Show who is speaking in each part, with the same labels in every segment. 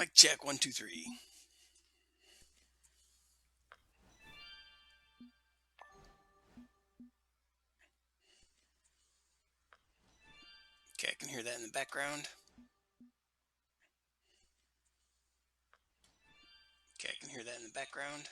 Speaker 1: Mic check, 1, 2, 3. Okay, I can hear that in the background. Okay, I can hear that in the background.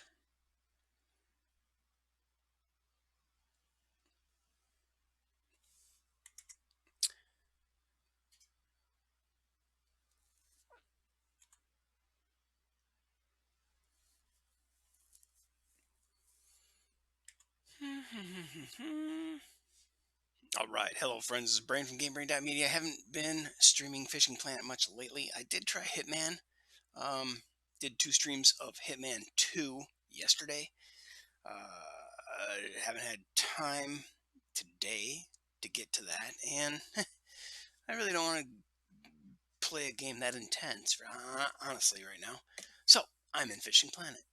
Speaker 1: All right, hello friends, this is Brain from GameBrain.media. I haven't been streaming Fishing Planet much lately. I did try Hitman. Did 2 streams of Hitman 2 yesterday. I haven't had time today to get to that, and I really don't want to play a game that intense, honestly, right now. So I'm in Fishing Planet,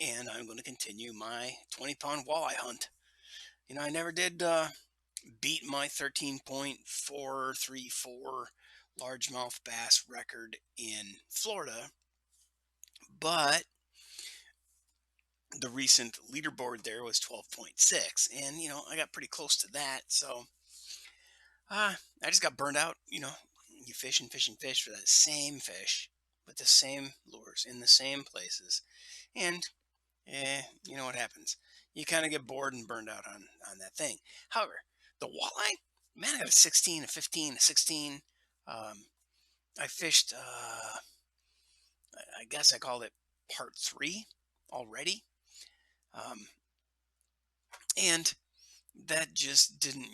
Speaker 1: and I'm going to continue my 20-pound walleye hunt. You know, I never did beat my 13.434 largemouth bass record in Florida, but the recent leaderboard there was 12.6, and I got pretty close to that. So I just got burned out. You fish and fish and fish for that same fish with the same lures in the same places, and you know what happens. You kind of get bored and burned out on that thing. However, the walleye, man, I got a 16, a 15, a 16. I fished. I guess I called it part 3 already, um, and that just didn't,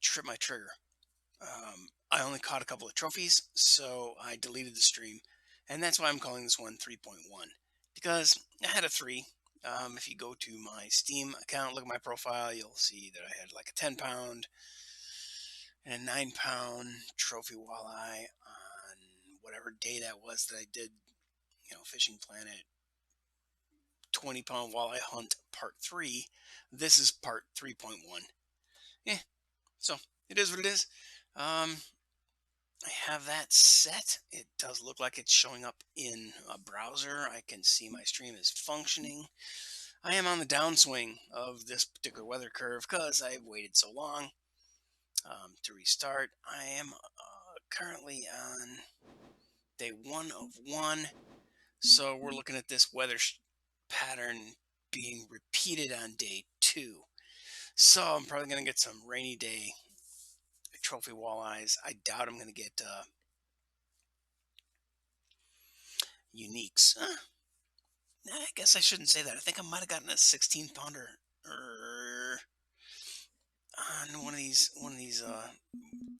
Speaker 1: trip my trigger. I only caught a couple of trophies, so I deleted the stream, and that's why I'm calling this one 3.1, because I had a 3. If you go to my Steam account, look at my profile, you'll see that I had like a 10-pound and a 9-pound trophy walleye on whatever day that was that I did, Fishing Planet 20-pound walleye hunt part 3. This is part 3.1. So it is what it is. I have that set. It does look like it's showing up in a browser. I can see my stream is functioning. I am on the downswing of this particular weather curve because I've waited so long to restart. I am currently on day 1 of 1. So we're looking at this weather pattern being repeated on day 2. So I'm probably going to get some rainy day trophy walleyes. I doubt I'm going to get uniques. I guess I shouldn't say that. I think I might have gotten a 16-pounder on one of these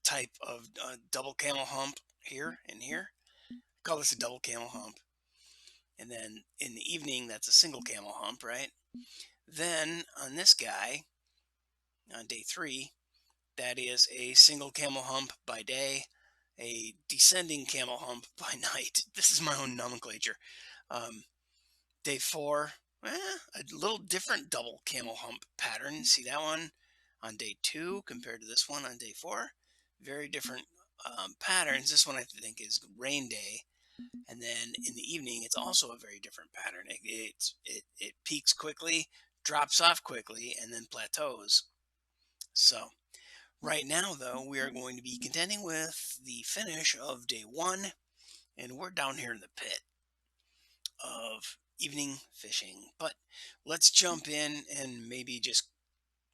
Speaker 1: type of double camel hump here and here. I call this a double camel hump. And then in the evening, that's a single camel hump, right? Then on this guy, on day 3, that is a single camel hump by day, a descending camel hump by night. This is my own nomenclature. Day 4, a little different double camel hump pattern. See that one on day 2 compared to this one on day 4. Very different patterns. This one I think is rain day, and then in the evening it's also a very different pattern. It peaks quickly, drops off quickly, and then plateaus. So right now, though, we are going to be contending with the finish of day 1, and we're down here in the pit of evening fishing. But let's jump in and maybe just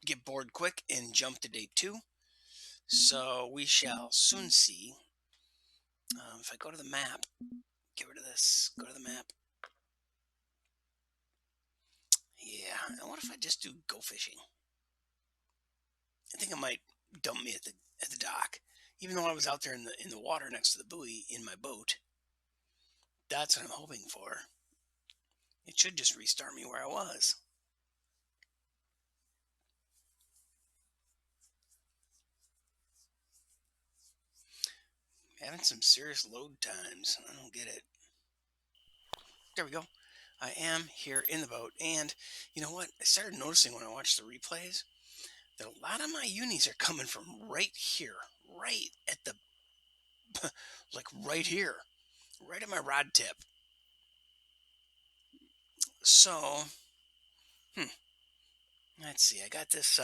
Speaker 1: get bored quick and jump to day 2. So we shall soon see. If I go to the map, get rid of this, go to the map. Yeah, and what if I just do go fishing? I think it might dump me at the dock, even though I was out there in the water next to the buoy in my boat. That's what I'm hoping for. It should just restart me where I was. Having some serious load times. I don't get it. There we go. I am here in the boat, and you know what? I started noticing when I watched the replays that a lot of my unis are coming from right here, right at the, like right here. right at my rod tip. So, hmm, let's see. I got this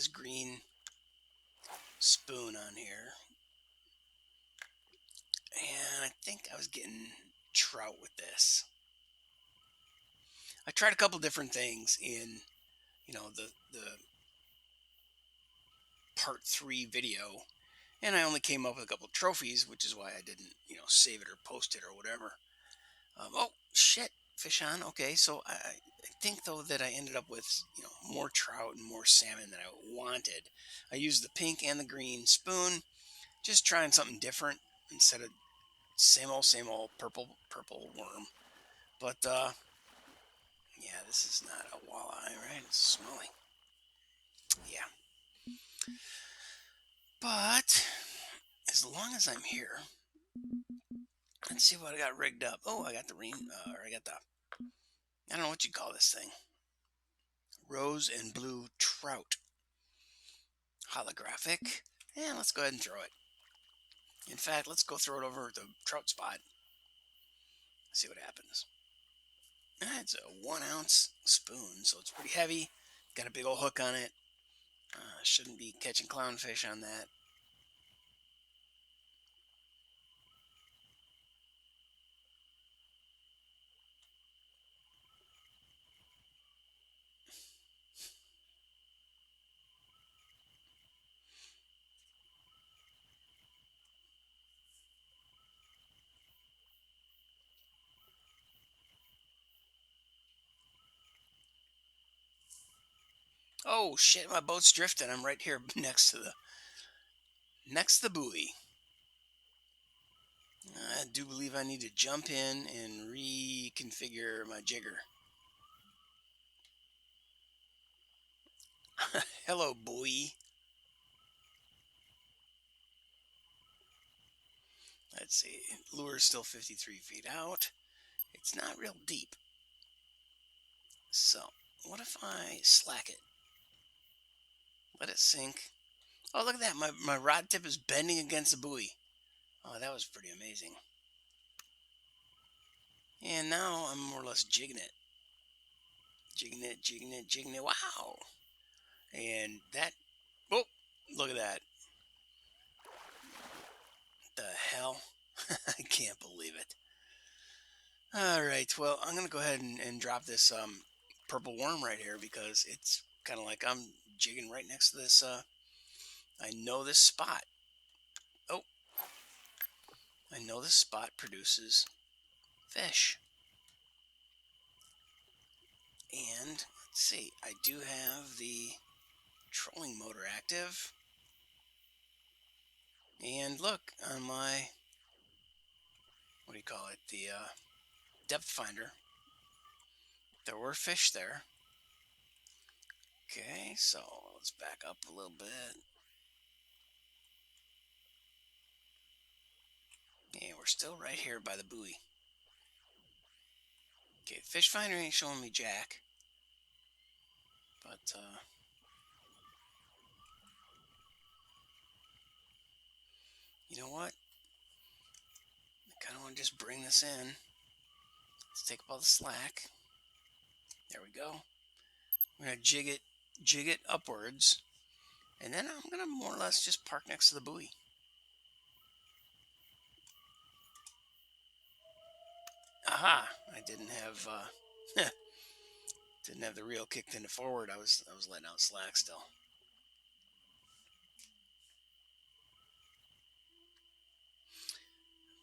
Speaker 1: green spoon on here, and I think I was getting trout with this. I tried a couple different things in, the part 3 video, and I only came up with a couple trophies, which is why I didn't, save it or post it or whatever. Oh shit, fish on. Okay, so I think though that I ended up with more trout and more salmon than I wanted. I used the pink and the green spoon, just trying something different instead of same old purple worm. But yeah, this is not a walleye, right? It's smelly. Yeah, but as long as I'm here, let's see what I got rigged up. Oh, I got the or I got the, I don't know what you call this thing, rose and blue trout holographic. And let's go ahead and throw it. In fact, let's go throw it over the trout spot. See what happens. It's a 1 ounce spoon, so it's pretty heavy. Got a big old hook on it. Shouldn't be catching clownfish on that. Oh shit, my boat's drifting. I'm right here next to the buoy. I do believe I need to jump in and reconfigure my jigger. Hello, buoy. Let's see. Lure's still 53 feet out. It's not real deep. So, what if I slack it? Let it sink. Oh, look at that. My rod tip is bending against the buoy. Oh, that was pretty amazing. And now I'm more or less jigging it. Jigging it, jigging it, jigging it. Wow. And that, oh, look at that. The hell? I can't believe it. All right. Well, I'm going to go ahead and drop this purple worm right here because it's kind of like I'm jigging right next to this. I know this spot. Oh, I know this spot produces fish. And let's see, I do have the trolling motor active. And look on my, what do you call it? The depth finder. There were fish there. Okay, so let's back up a little bit. And we're still right here by the buoy. Okay, fish finder ain't showing me jack. But, you know what? I kind of want to just bring this in. Let's take up all the slack. There we go. I'm going to jig it upwards. And then I'm going to more or less just park next to the buoy. Aha! I didn't have didn't have the reel kicked into forward. I was letting out slack still.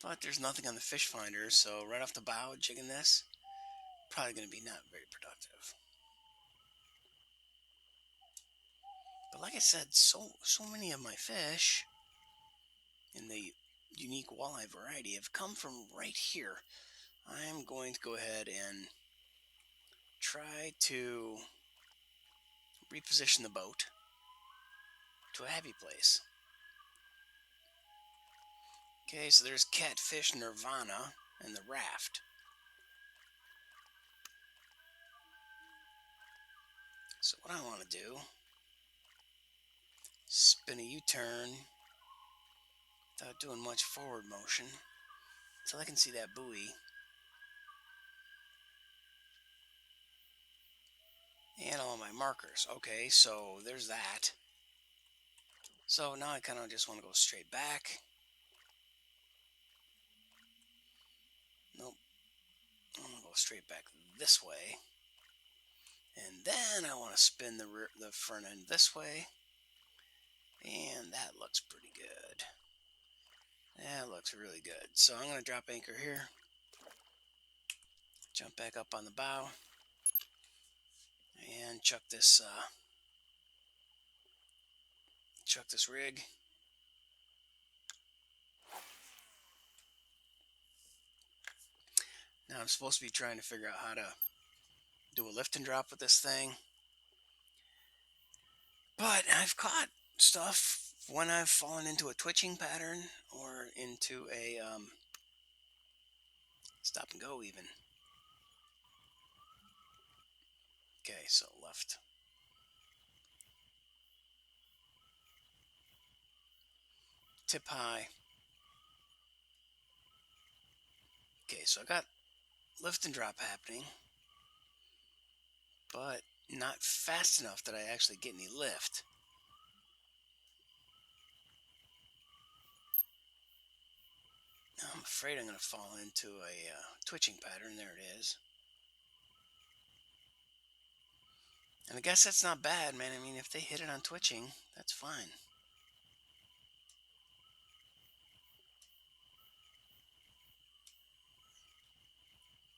Speaker 1: But there's nothing on the fish finder, so right off the bow, jigging this, probably going to be not very productive. But like I said, so many of my fish in the unique walleye variety have come from right here. I'm going to go ahead and try to reposition the boat to a happy place. Okay, so there's Catfish Nirvana and the raft. So what I want to do, spin a U-turn without doing much forward motion. until I can see that buoy. And all my markers. Okay, so there's that. So now I kind of just want to go straight back. Nope. I'm going to go straight back this way. And then I want to spin the front end this way. And that looks pretty good. That looks really good. So I'm going to drop anchor here. Jump back up on the bow. And chuck this rig. Now I'm supposed to be trying to figure out how to do a lift and drop with this thing. But I've caught stuff when I've fallen into a twitching pattern or into a stop and go even. Okay, so left. Tip high. Okay, so I got lift and drop happening, but not fast enough that I actually get any lift. I'm afraid I'm going to fall into a twitching pattern. There it is. And I guess that's not bad, man. I mean, if they hit it on twitching, that's fine.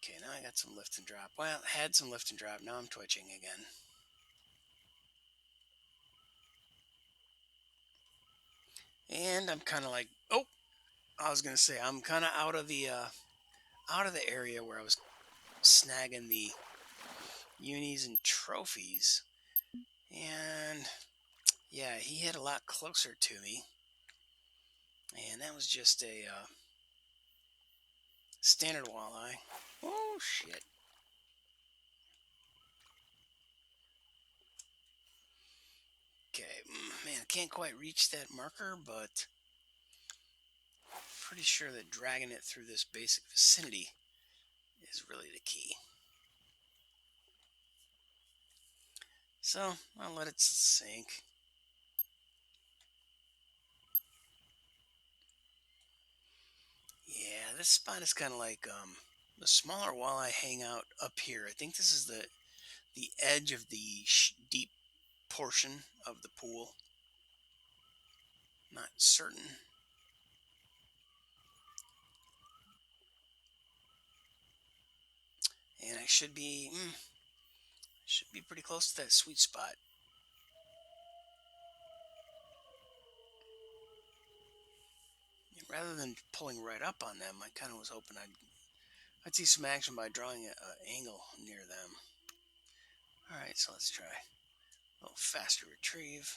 Speaker 1: Okay, now I got some lift and drop. Well, had some lift and drop. Now I'm twitching again. And I'm kind of like, oh, I was gonna say I'm kind of out of the area where I was snagging the unis and trophies. And yeah, he hit a lot closer to me. And that was just a standard walleye. Oh, shit. Okay, man, I can't quite reach that marker, but pretty sure that dragging it through this basic vicinity is really the key. So, I'll let it sink. Yeah, this spot is kind of like the smaller walleye hang out up here. I think this is the edge of the deep portion of the pool. Not certain. And I should be pretty close to that sweet spot. And rather than pulling right up on them, I kind of was hoping I'd see some action by drawing an angle near them. All right, so let's try a little faster retrieve.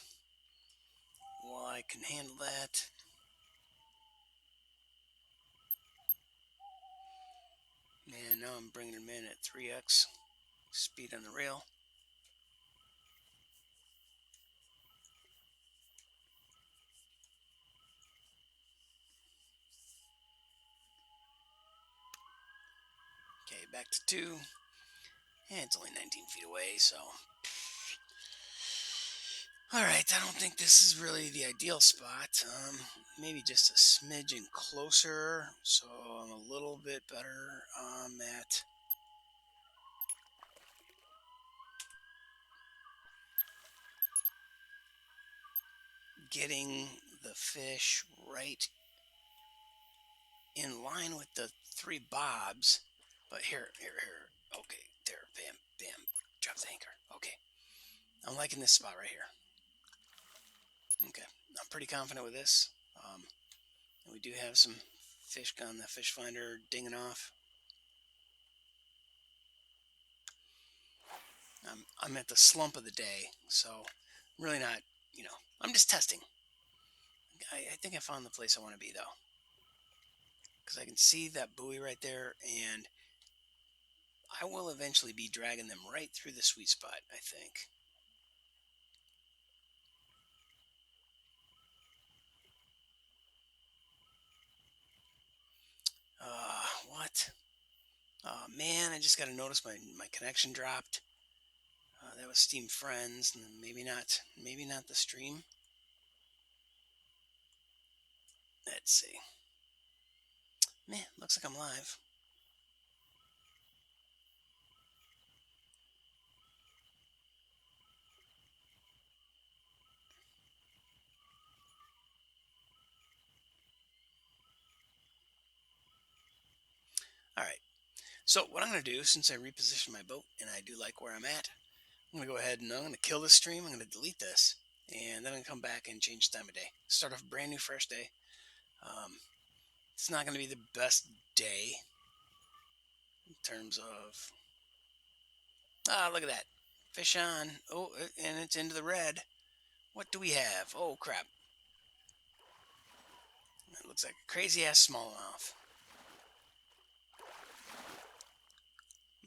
Speaker 1: Walleye can handle that. And now I'm bringing them in at 3x speed on the reel. Okay, back to 2. And it's only 19 feet away, so. Alright, I don't think this is really the ideal spot. Maybe just a smidgen closer, so I'm a little bit better at getting the fish right in line with the 3 bobs. But here. Okay, there, bam, bam. Drop the anchor. Okay. I'm liking this spot right here. Okay, I'm pretty confident with this. We do have some fish on the fish finder dinging off. I'm at the slump of the day, so really not, I'm just testing. I think I found the place I want to be, though. Because I can see that buoy right there, and I will eventually be dragging them right through the sweet spot, I think. man, I just got to notice my connection dropped. That was Steam Friends, and maybe not the stream. Let's see. Man, looks like I'm live. All right. So what I'm going to do, since I repositioned my boat and I do like where I'm at, I'm going to go ahead and I'm going to kill this stream. I'm going to delete this, and then I'm going to come back and change the time of day. Start off a brand new, fresh day. It's not going to be the best day in terms of... Ah, look at that. Fish on. Oh, and it's into the red. What do we have? Oh, crap. It looks like a crazy-ass smallmouth.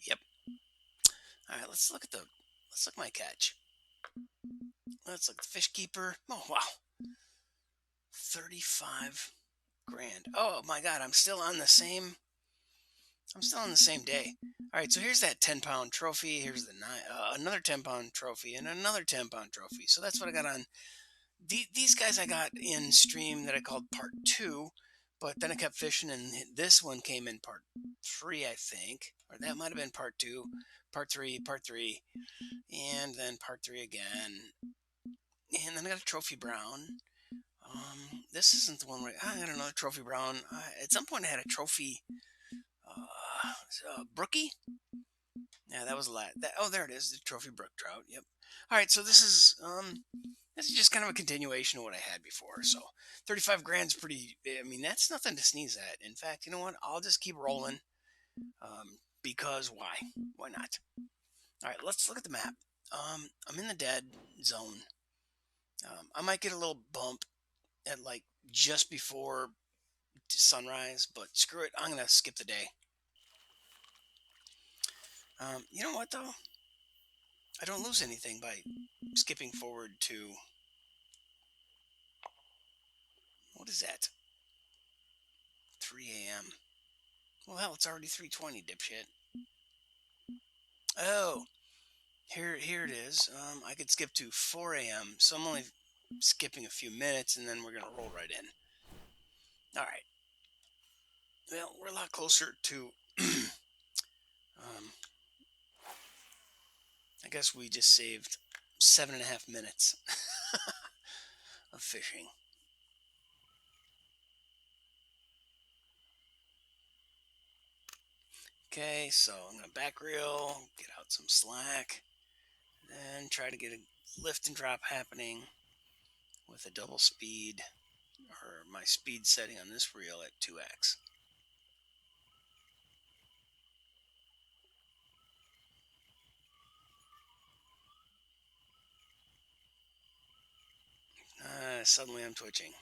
Speaker 1: Yep. All right, let's look at my catch. Let's look at the fish keeper. Oh, wow. 35 grand. Oh, my God. I'm still on the same day. All right, so here's that 10-pound trophy. Here's the another 10-pound trophy and another 10-pound trophy. So that's what I got on. These guys I got in stream that I called part 2, but then I kept fishing, and this one came in part 3, I think. Or that might have been part 2, part 3, and then part 3 again. And then I got a trophy brown. This isn't the one where I got another trophy brown. At some point I had a trophy brookie. Yeah, that was a lot. Oh, there it is, the trophy brook trout. Yep. All right, so this is just kind of a continuation of what I had before. So 35 grand's pretty. I mean, that's nothing to sneeze at. In fact, you know what? I'll just keep rolling. Because why? Why not? All right, let's look at the map. I'm in the dead zone. I might get a little bump at like just before sunrise, but screw it. I'm gonna skip the day. You know what though? I don't lose anything by skipping forward to... What is that? 3 a.m. Well, hell, it's already 3:20, dipshit. Oh, here it is. I could skip to 4 a.m. So I'm only skipping a few minutes, and then we're gonna roll right in. All right. Well, we're a lot closer to... I guess we just saved 7.5 minutes of fishing. Okay, so I'm going to back reel, get out some slack, then try to get a lift and drop happening with a double speed, or my speed setting on this reel at 2x. Suddenly I'm twitching.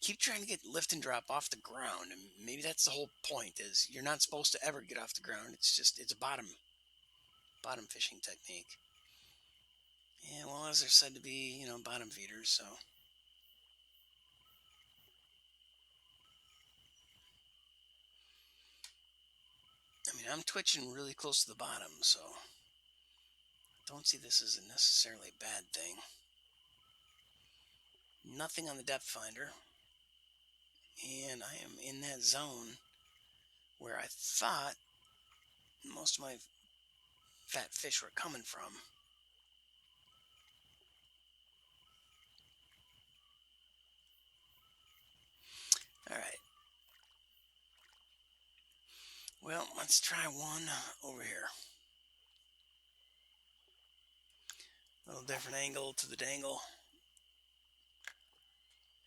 Speaker 1: Keep trying to get lift and drop off the ground, and maybe that's the whole point, is you're not supposed to ever get off the ground. It's a bottom fishing technique. Yeah, well, as they're said to be, bottom feeders, so... I mean, I'm twitching really close to the bottom, so I don't see this as a necessarily bad thing. Nothing on the depth finder. And I am in that zone where I thought most of my fat fish were coming from. All right. Well, let's try one over here. A little different angle to the dangle.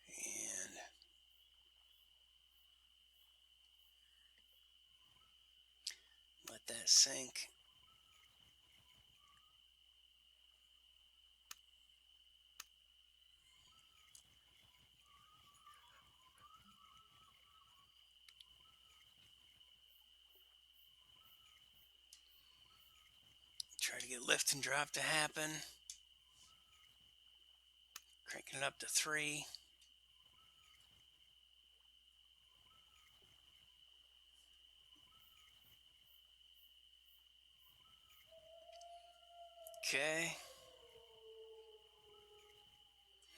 Speaker 1: And let that sink. Try to get lift and drop to happen. Cranking it up to 3. Okay.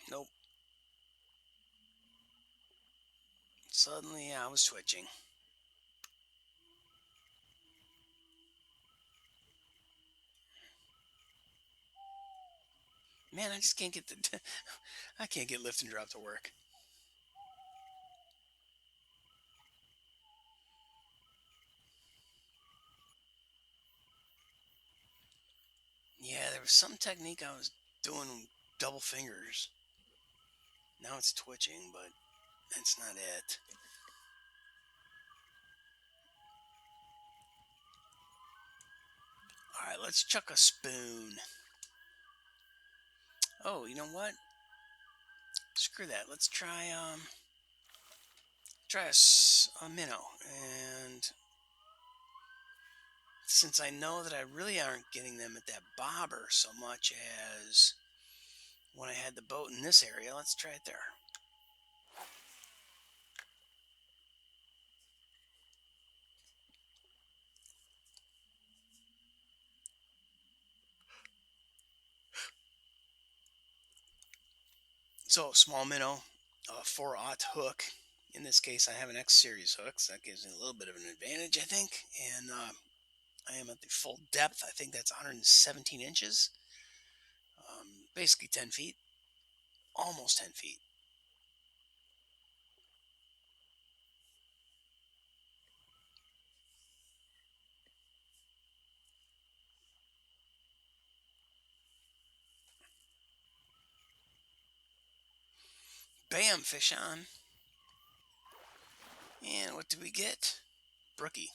Speaker 1: Nope. Suddenly I was twitching. Man, I just can't get the I can't get lift and drop to work. Yeah, there was some technique I was doing double fingers. Now it's twitching, but that's not it. All right, let's chuck a spoon. Oh, you know what? Screw that. Let's try a minnow. And since I know that I really aren't getting them at that bobber so much as when I had the boat in this area, let's try it there. So small minnow, 4/0 hook. In this case, I have an X series hook, so that gives me a little bit of an advantage, I think. And I am at the full depth. I think that's 117 inches, basically 10 feet, almost 10 feet. Bam, fish on. And what do we get? Brookie.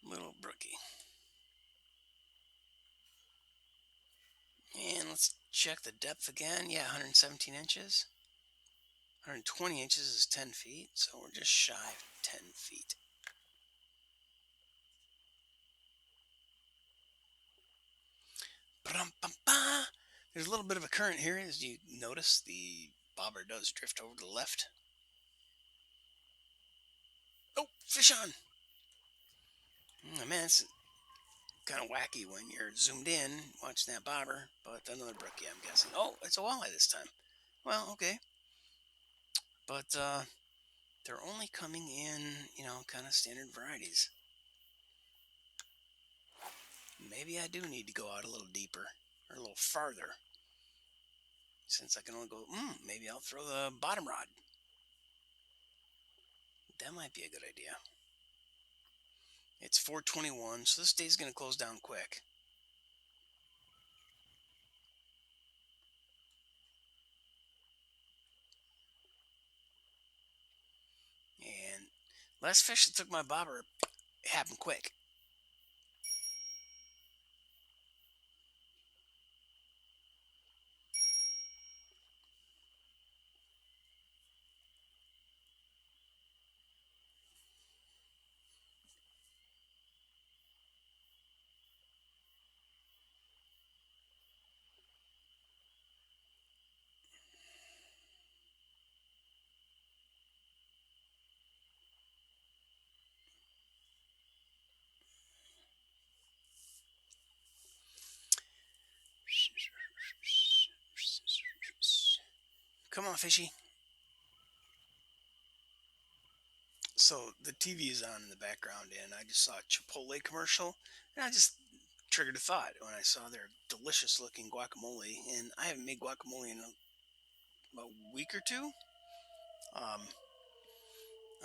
Speaker 1: Little brookie. And let's check the depth again. Yeah, 117 inches. 120 inches is 10 feet, so we're just shy of 10 feet. Ba-dum-bum-ba. There's a little bit of a current here. As you notice, the bobber does drift over to the left. Oh, fish on. Man, it's kind of wacky when you're zoomed in watching that bobber, but another brookie, I'm guessing. Oh, it's a walleye this time. Well, okay. But they're only coming in, kind of standard varieties. Maybe I do need to go out a little deeper or a little farther. Since I can only go, maybe I'll throw the bottom rod. That might be a good idea. It's 4:21, so this day's going to close down quick. And last fish that took my bobber, it happened quick. Come on, fishy. So the TV is on in the background, and I just saw a Chipotle commercial, and I just triggered a thought when I saw their delicious-looking guacamole, and I haven't made guacamole in a week or two. Um,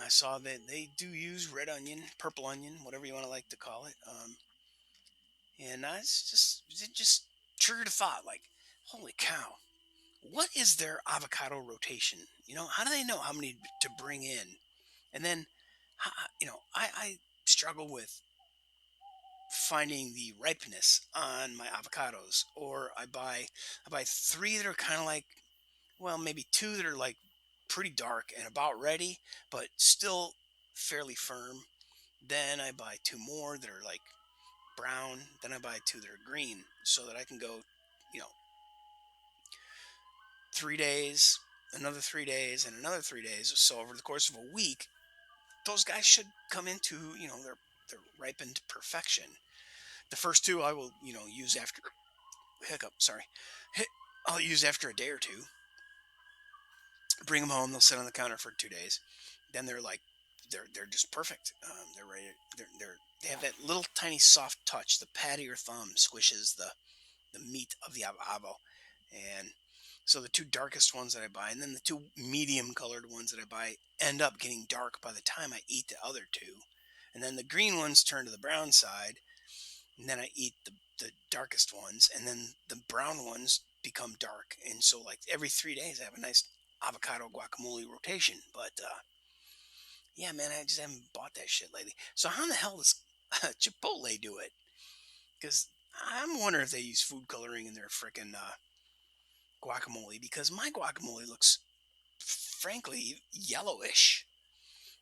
Speaker 1: I saw that they do use red onion, purple onion, whatever you want to like to call it. And it just triggered a thought, like, holy cow, what is their avocado rotation? How do they know how many to bring in? And then, I struggle with finding the ripeness on my avocados, or I buy three that are kind of like, well, maybe two that are like pretty dark and about ready, but still fairly firm. Then I buy two more that are like brown. Then I buy two that are green, so that I can go, you know, 3 days, another 3 days, and another 3 days. So over the course of a week, those guys should come into, their ripened perfection. The first two I will, use after hiccup. Sorry, I'll use after a day or two. Bring them home. They'll sit on the counter for 2 days. Then they're like, they're just perfect. They're ready. They have that little tiny soft touch. The pad of your thumb squishes the meat of the avo, and so the two darkest ones that I buy, and then the two medium colored ones that I buy, end up getting dark by the time I eat the other two, and then the green ones turn to the brown side, and then I eat the darkest ones, and then the brown ones become dark, and so like every 3 days I have a nice avocado guacamole rotation. But yeah, man, I just haven't bought that shit lately. So how in the hell does Chipotle do it? Because I'm wondering if they use food coloring in their frickin' guacamole, because my guacamole looks frankly yellowish.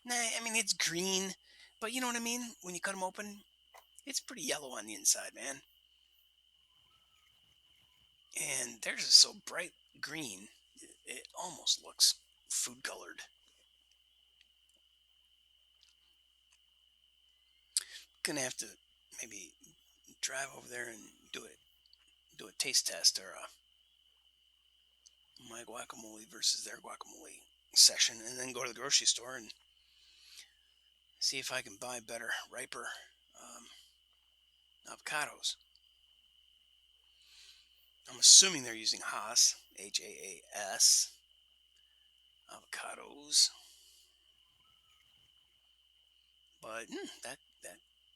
Speaker 1: Nah, I mean it's green, but you know what I mean? When you cut them open, it's pretty yellow on the inside, man. And theirs is so bright green, it almost looks food colored. Gonna have to maybe drive over there and do a taste test, or my guacamole versus their guacamole session, and then go to the grocery store and see if I can buy better, riper avocados. I'm assuming they're using Haas, Haas, avocados. But that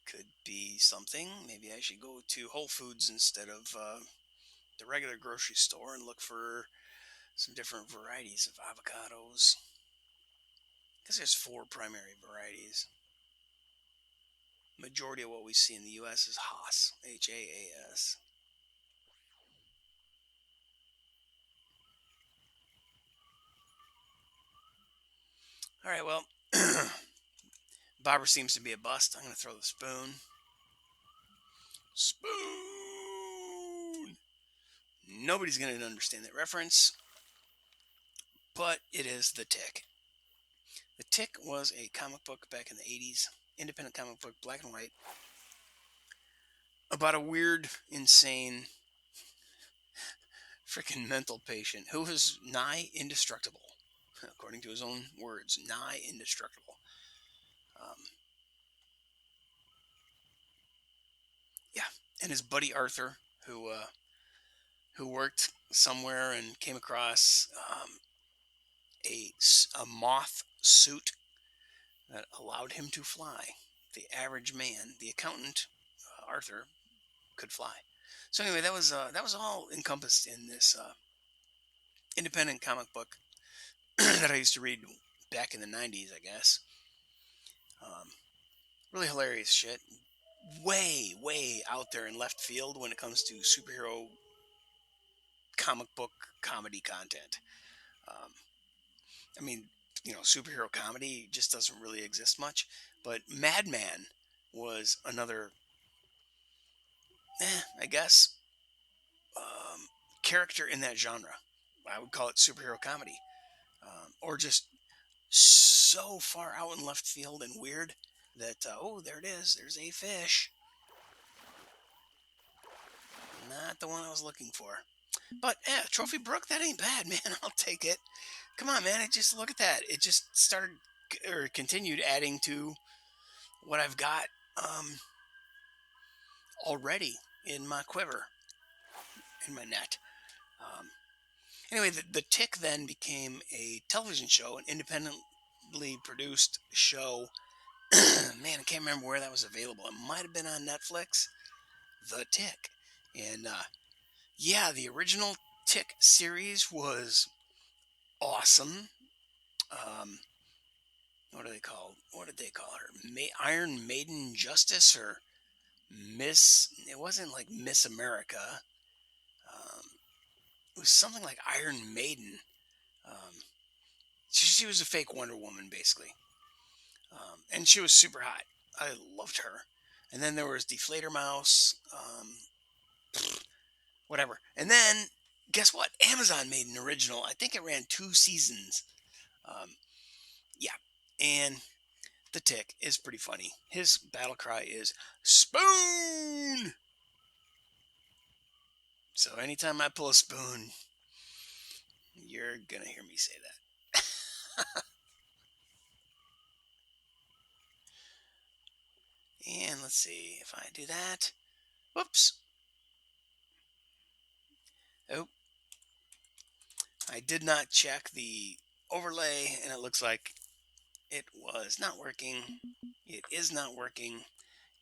Speaker 1: could be something. Maybe I should go to Whole Foods instead of the regular grocery store and look for some different varieties of avocados. Because there's 4 primary varieties. Majority of what we see in the U.S. is Haas, Haas. All right, well, bobber seems to be a bust. I'm going to throw the spoon. Spoon! Nobody's going to understand that reference, but it is The Tick. The Tick was a comic book back in the 80s, independent comic book, black and white, about a weird, insane, freaking mental patient who was nigh indestructible, according to his own words, nigh indestructible. Yeah, and his buddy Arthur, who worked somewhere and came across a moth suit that allowed him to fly. The average man, the accountant, Arthur, could fly. So anyway, that was all encompassed in this independent comic book that I used to read back in the 90s, I guess. Really hilarious shit. Way, way out there in left field when it comes to superhero comic book comedy content. Um, I mean, superhero comedy just doesn't really exist much. But Madman was another, I guess, um, character in that genre. I would call it superhero comedy, or just so far out in left field and weird that oh, there it is. There's a fish. Not the one I was looking for. But yeah, Trophy Brook, that ain't bad, man. I'll take it. Come on, man. It just look at that. It just started or continued adding to what I've got already in my quiver, in my net. Um, anyway, the Tick then became a television show, an independently produced show. Man, I can't remember where that was available. It might have been on Netflix. The Tick, and yeah, the original Tick series was awesome. Um, what do they call? What did they call her? Iron Maiden Justice, or Miss? It wasn't like Miss America. Um, it was something like Iron Maiden. Um, she was a fake Wonder Woman, basically, and she was super hot. I loved her. And then there was Deflator Mouse, whatever. And then guess what? Amazon made an original. I think it ran 2 seasons. Um, yeah, and the Tick is pretty funny. His battle cry is spoon. So anytime I pull a spoon, you're gonna hear me say that. And let's see if I do that. Whoops. Oh, I did not check the overlay, and it looks like it was not working. It is not working.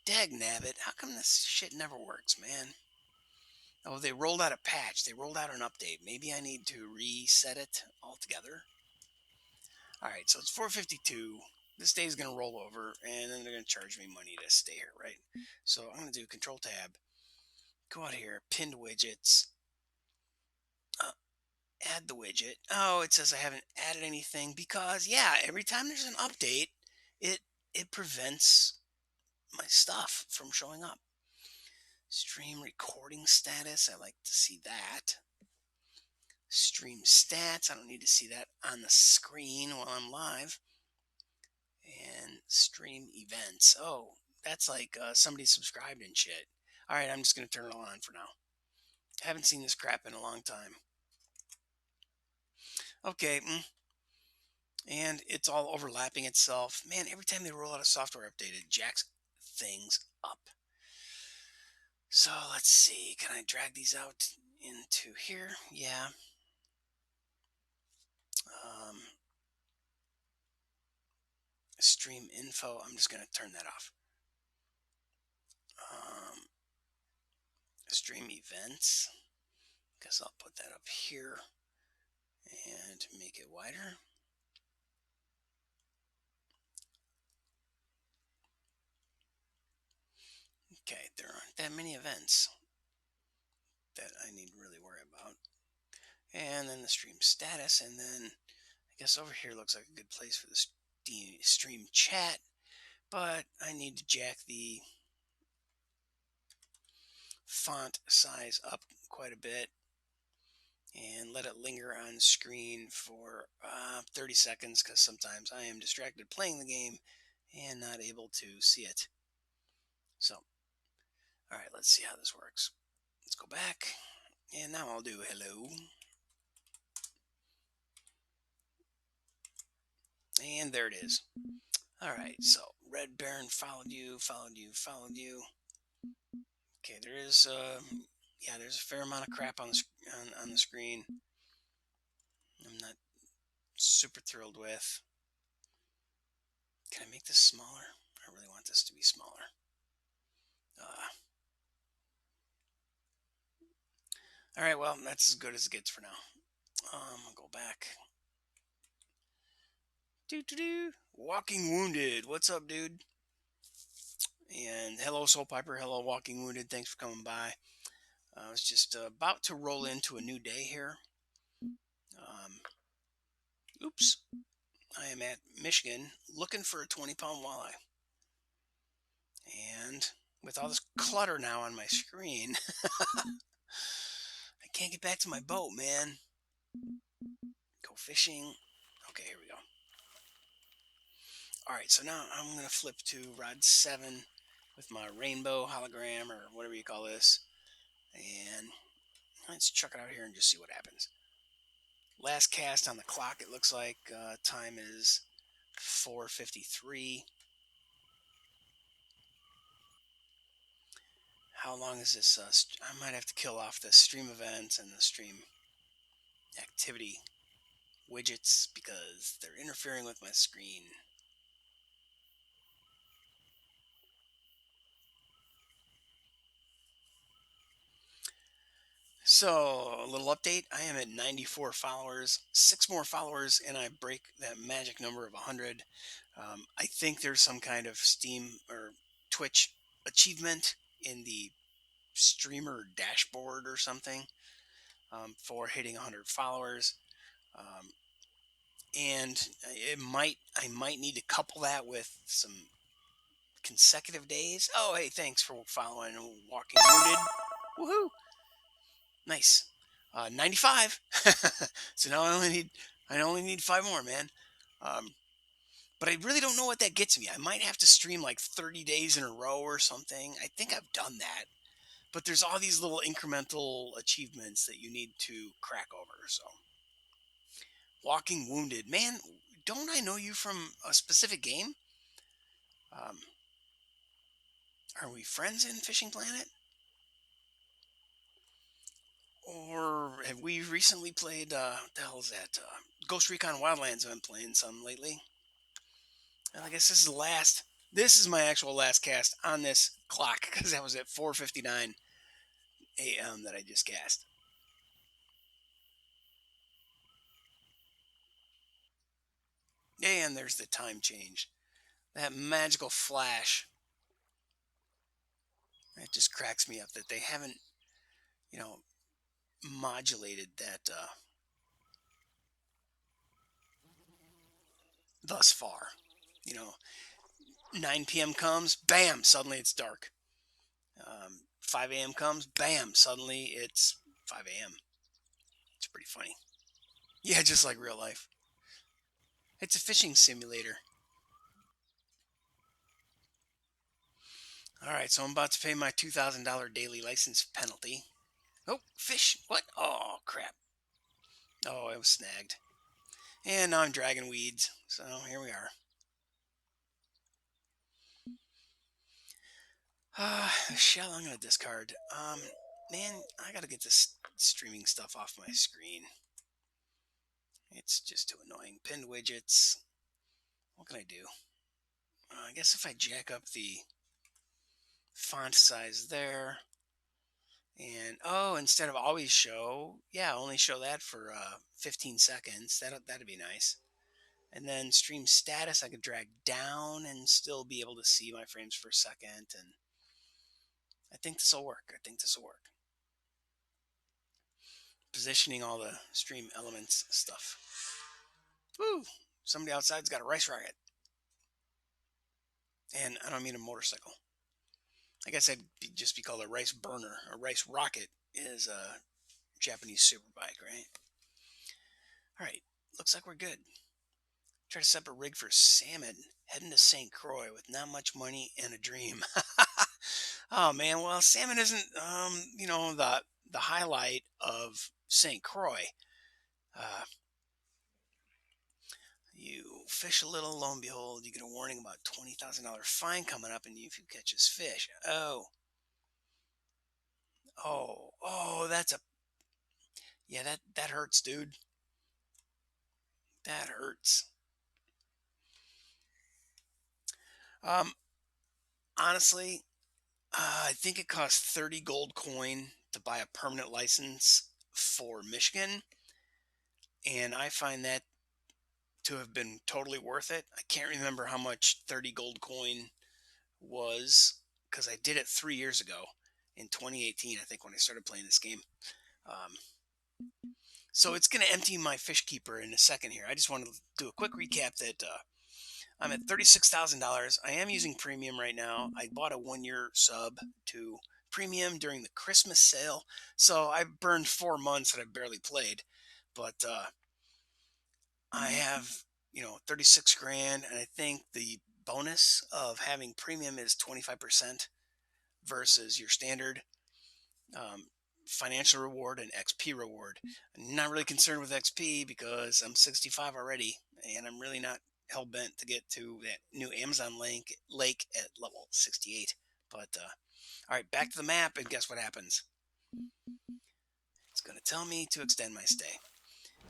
Speaker 1: Dag nabbit. How come this shit never works, man? Oh, they rolled out a patch. They rolled out an update. Maybe I need to reset it altogether. All right, so it's 4:52. This day is going to roll over, and then they're going to charge me money to stay here, right? So I'm going to do Control Tab. Go out here, pinned widgets. Uh, Add the widget. Oh, it says I haven't added anything because, yeah, every time there's an update, it it prevents my stuff from showing up. Stream recording status. I like to see that. Stream stats. I don't need to see that on the screen while I'm live. And stream events. Oh, that's like somebody subscribed and shit. All right, I'm just going to turn it on for now. I haven't seen this crap in a long time. Okay. And it's all overlapping itself. Man, every time they roll out a software update, it jacks things up. So let's see. Can I drag these out into here? Yeah. Um, Stream info. I'm just going to turn that off. Stream events. Guess I'll put that up here and make it wider. Okay, there aren't that many events that I need to really worry about. And then the stream status, and then I guess over here looks like a good place for the stream chat, but I need to jack the font size up quite a bit and let it linger on screen for 30 seconds because sometimes I am distracted playing the game and not able to see it. So, all right, let's see how this works. Let's go back, and now I'll do hello. And there it is. All right, so Red Baron followed you, followed you, followed you. Okay, there is, yeah, there's a fair amount of crap on the screen. I'm not super thrilled with. Can I make this smaller? I really want this to be smaller. All right, well, that's as good as it gets for now. I'll go back. Walking Wounded. What's up, dude? And hello, Soul Piper. Hello, Walking Wounded. Thanks for coming by. I was just about to roll into a new day here. Oops. I am at Michigan looking for a 20-pound walleye. And with all this clutter now on my screen, I can't get back to my boat, man. Go fishing. Okay, here we go. All right, so now I'm going to flip to rod 7 with my rainbow hologram or whatever you call this. And let's chuck it out here and just see what happens. Last cast on the clock, it looks like time is 4:53. How long is this? I might have to kill off the stream events and the stream activity widgets because they're interfering with my screen. So, a little update. I am at 94 followers. 6 more followers, and I break that magic number of 100. I think there's some kind of Steam or Twitch achievement in the streamer dashboard or something for hitting 100 followers. And I might need to couple that with some consecutive days. Oh, hey, thanks for following Walking Wounded. Woohoo! Nice. 95. So now I only need 5 more, man. But I really don't know what that gets me. I might have to stream like 30 days in a row or something. I think I've done that. But there's all these little incremental achievements that you need to crack over. So, walking wounded, man. Don't I know you from a specific game? Um, are we friends in Fishing Planet? Or have we recently played, what the hell is that? Ghost Recon Wildlands. I've been playing some lately. And I guess this is the last. This is my actual last cast on this clock because that was at 4:59 a.m. that I just cast. And there's the time change. That magical flash. It just cracks me up that they haven't, you know, modulated that thus far. You know, 9 p.m. comes, bam, suddenly it's dark. 5 a.m. comes, bam, suddenly it's 5 a.m. It's pretty funny. Yeah, just like real life. It's a fishing simulator. All right, so I'm about to pay my $2,000 daily license penalty. Oh, fish. What? Oh, crap. Oh, I was snagged. And now I'm dragging weeds. So here we are. The shell I'm going to discard. Man, I got to get this streaming stuff off my screen. It's just too annoying. Pinned widgets. What can I do? I guess if I jack up the font size there. And oh, instead of always show, yeah, only show that for 15 seconds. That'd be nice. And then stream status, I could drag down and still be able to see my frames per second. And I think this will work. I think this will work. Positioning all the stream elements stuff. Woo! Somebody outside's got a rice rocket. And I don't mean a motorcycle. I guess I'd just be called a rice burner. A rice rocket is a Japanese superbike, right? All right, looks like we're good. Try to set up a rig for salmon. Heading to St. Croix with not much money and a dream. Oh man, well, salmon isn't the highlight of St. Croix. Uh, you fish a little, lo and behold, you get a warning about $20,000 fine coming up, and if you catch this fish, that's a yeah, that hurts, dude. That hurts. Um, honestly, I think it costs 30 gold coin to buy a permanent license for Michigan, and I find that to have been totally worth it. I can't remember how much 30 gold coin was because I did it 3 years ago in 2018, I think, when I started playing this game. Um, so it's going to empty my fish keeper in a second here. I just wanted to do a quick recap that I'm at $36,000. I am using premium right now. I bought a 1 year sub to premium during the Christmas sale. So I've burned 4 months that I've barely played. But I have, 36 grand. And I think the bonus of having premium is 25% versus your standard um, financial reward and XP reward. I'm not really concerned with XP because I'm 65 already, and I'm really not hell bent to get to that new Amazon lake at level 68. But all right, back to the map, and guess what happens? It's going to tell me to extend my stay,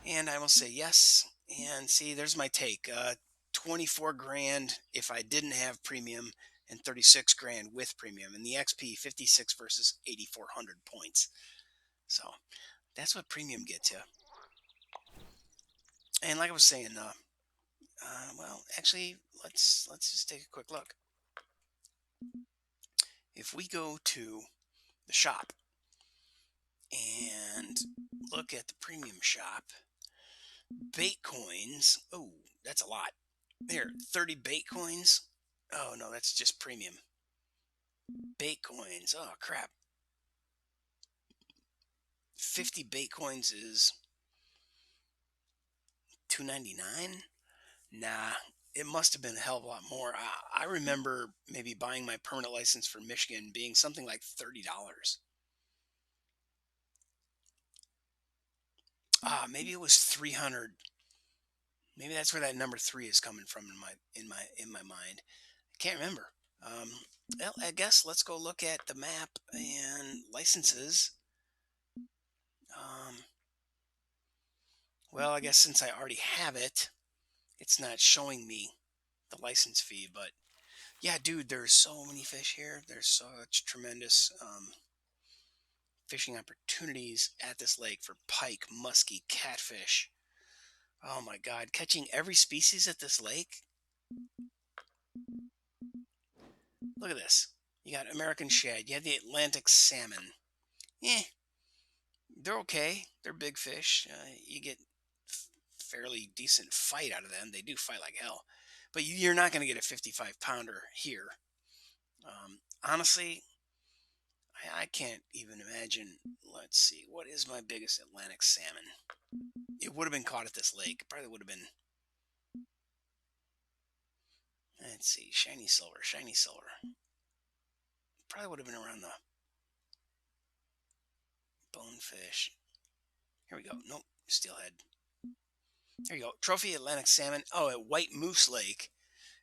Speaker 1: and I will say yes. And see, there's my take. 24 grand if I didn't have premium, and 36 grand with premium, and the XP 56 versus 8,400 points. So that's what premium gets you. And like I was saying, well, actually, let's just take a quick look. If we go to the shop and look at the premium shop, bait coins. Oh, that's a lot. Here, 30 bait coins. Oh no, that's just premium. Bait coins. Oh crap. 50 bait coins is $2.99. Nah, it must have been a hell of a lot more. I remember maybe buying my permanent license for Michigan being something like $30. Maybe it was 300. Maybe that's where that number 3 is coming from in my mind. I can't remember. Um, well, I guess let's go look at the map and licenses. Um, well, I guess since I already have it, it's not showing me the license fee. But yeah, dude, there's so many fish here. There's such tremendous fishing opportunities at this lake for pike, muskie, catfish. Oh my God, catching every species at this lake. Look at this. You got American shad. You have the Atlantic salmon. Eh, they're okay. They're big fish. You get fairly decent fight out of them. They do fight like hell. But you're not going to get a 55 pounder here. Honestly, I can't even imagine. Let's see. What is my biggest Atlantic salmon? It would have been caught at this lake. Probably would have been. Let's see. Shiny silver. Shiny silver. Probably would have been around the bonefish. Here we go. Nope. Steelhead. There you go. Trophy Atlantic salmon. Oh, at White Moose Lake.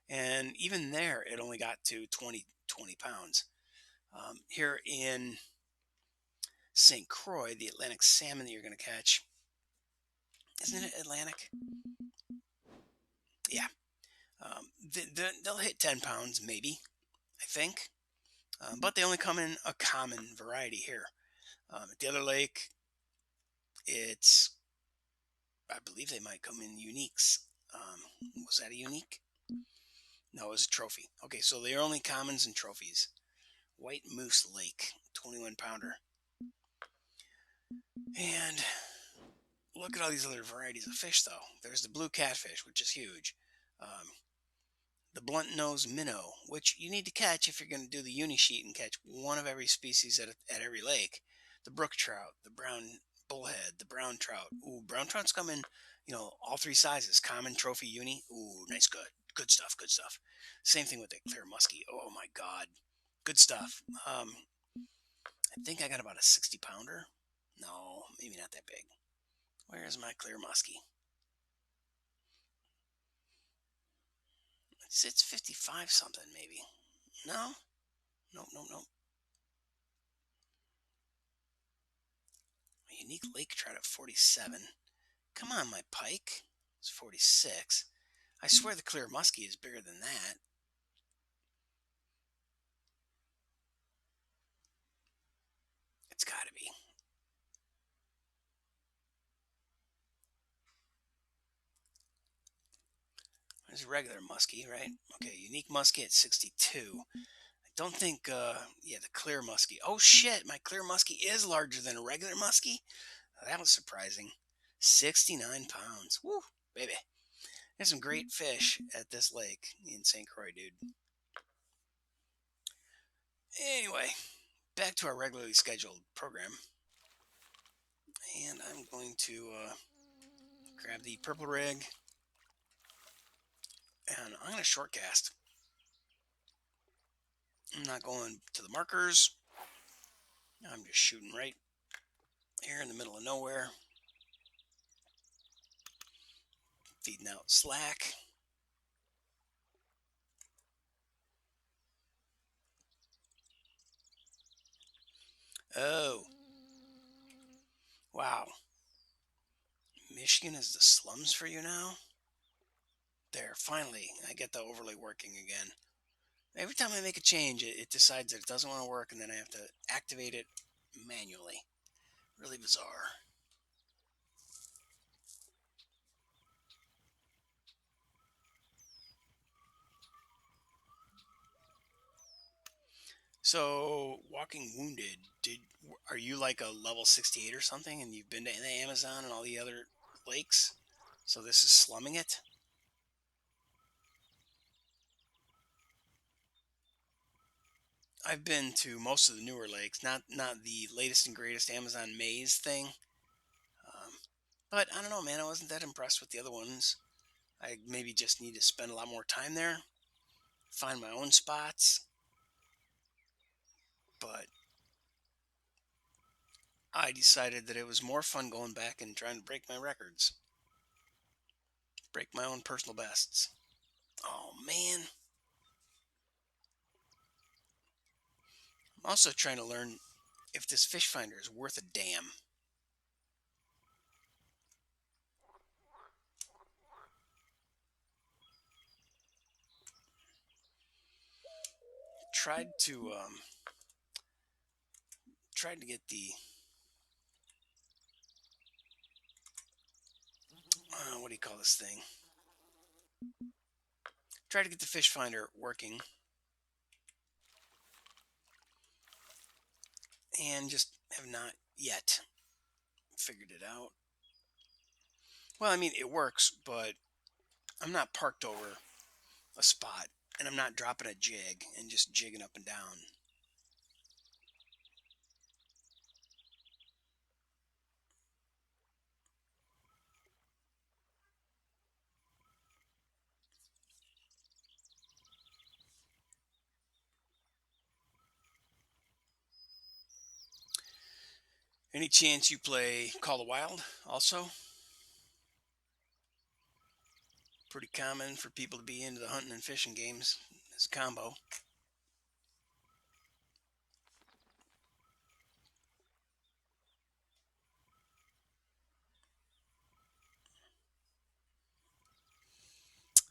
Speaker 1: And even there, it only got to 20 pounds. Here in St. Croix, the Atlantic salmon that you're going to catch, isn't it Atlantic? Yeah. They'll hit 10 pounds, maybe, I think. But they only come in a common variety here. At the other lake, I believe they might come in uniques. Was that a unique? No, it was a trophy. Okay, so they're only commons and trophies. White Moose Lake, 21 pounder. And look at all these other varieties of fish, though. There's the blue catfish, which is huge. The blunt nose minnow, which you need to catch if you're going to do the uni sheet and catch one of every species at every lake. The brook trout, the brown bullhead, the brown trout. Ooh, brown trout's come in, all three sizes. Common, trophy, uni. Ooh, nice, good. Good stuff, good stuff. Same thing with the clear muskie. Oh my God. Good stuff. I think I got about a 60 pounder. No, maybe not that big. Where's my clear muskie? It's 55 something, maybe. No? Nope, nope, nope. A unique lake trout at 47. Come on, my pike. It's 46. I swear the clear muskie is bigger than that. It's gotta be. There's a regular muskie, right? Okay, unique muskie at 62. I don't think, yeah, the clear muskie. Oh shit, my clear muskie is larger than a regular muskie? That was surprising. 69 pounds. Woo, baby. There's some great fish at this lake in St. Croix, dude. Anyway, back to our regularly scheduled program. And I'm going to grab the purple rig. And I'm going to short cast. I'm not going to the markers. I'm just shooting right here in the middle of nowhere. Feeding out slack. Oh. Wow. Michigan is the slums for you now? There, finally, I get the overlay working again. Every time I make a change, it decides that it doesn't want to work, and then I have to activate it manually. Really bizarre. So, Walking Wounded, are you like a level 68 or something, and you've been to the Amazon and all the other lakes? So this is slumming it? I've been to most of the newer lakes, not the latest and greatest Amazon maze thing. Um, but I don't know, man. I wasn't that impressed with the other ones. I maybe just need to spend a lot more time there, find my own spots. But I decided that it was more fun going back and trying to break my records, break my own personal bests. Oh man. I'm also trying to learn if this fish finder is worth a damn. Tried to get the what do you call this thing? Tried to get the fish finder working, and just have not yet figured it out. Well, I mean, it works, but I'm not parked over a spot, and I'm not dropping a jig and just jigging up and down. Any chance you play Call of Wild also? Pretty common for people to be into the hunting and fishing games as a combo.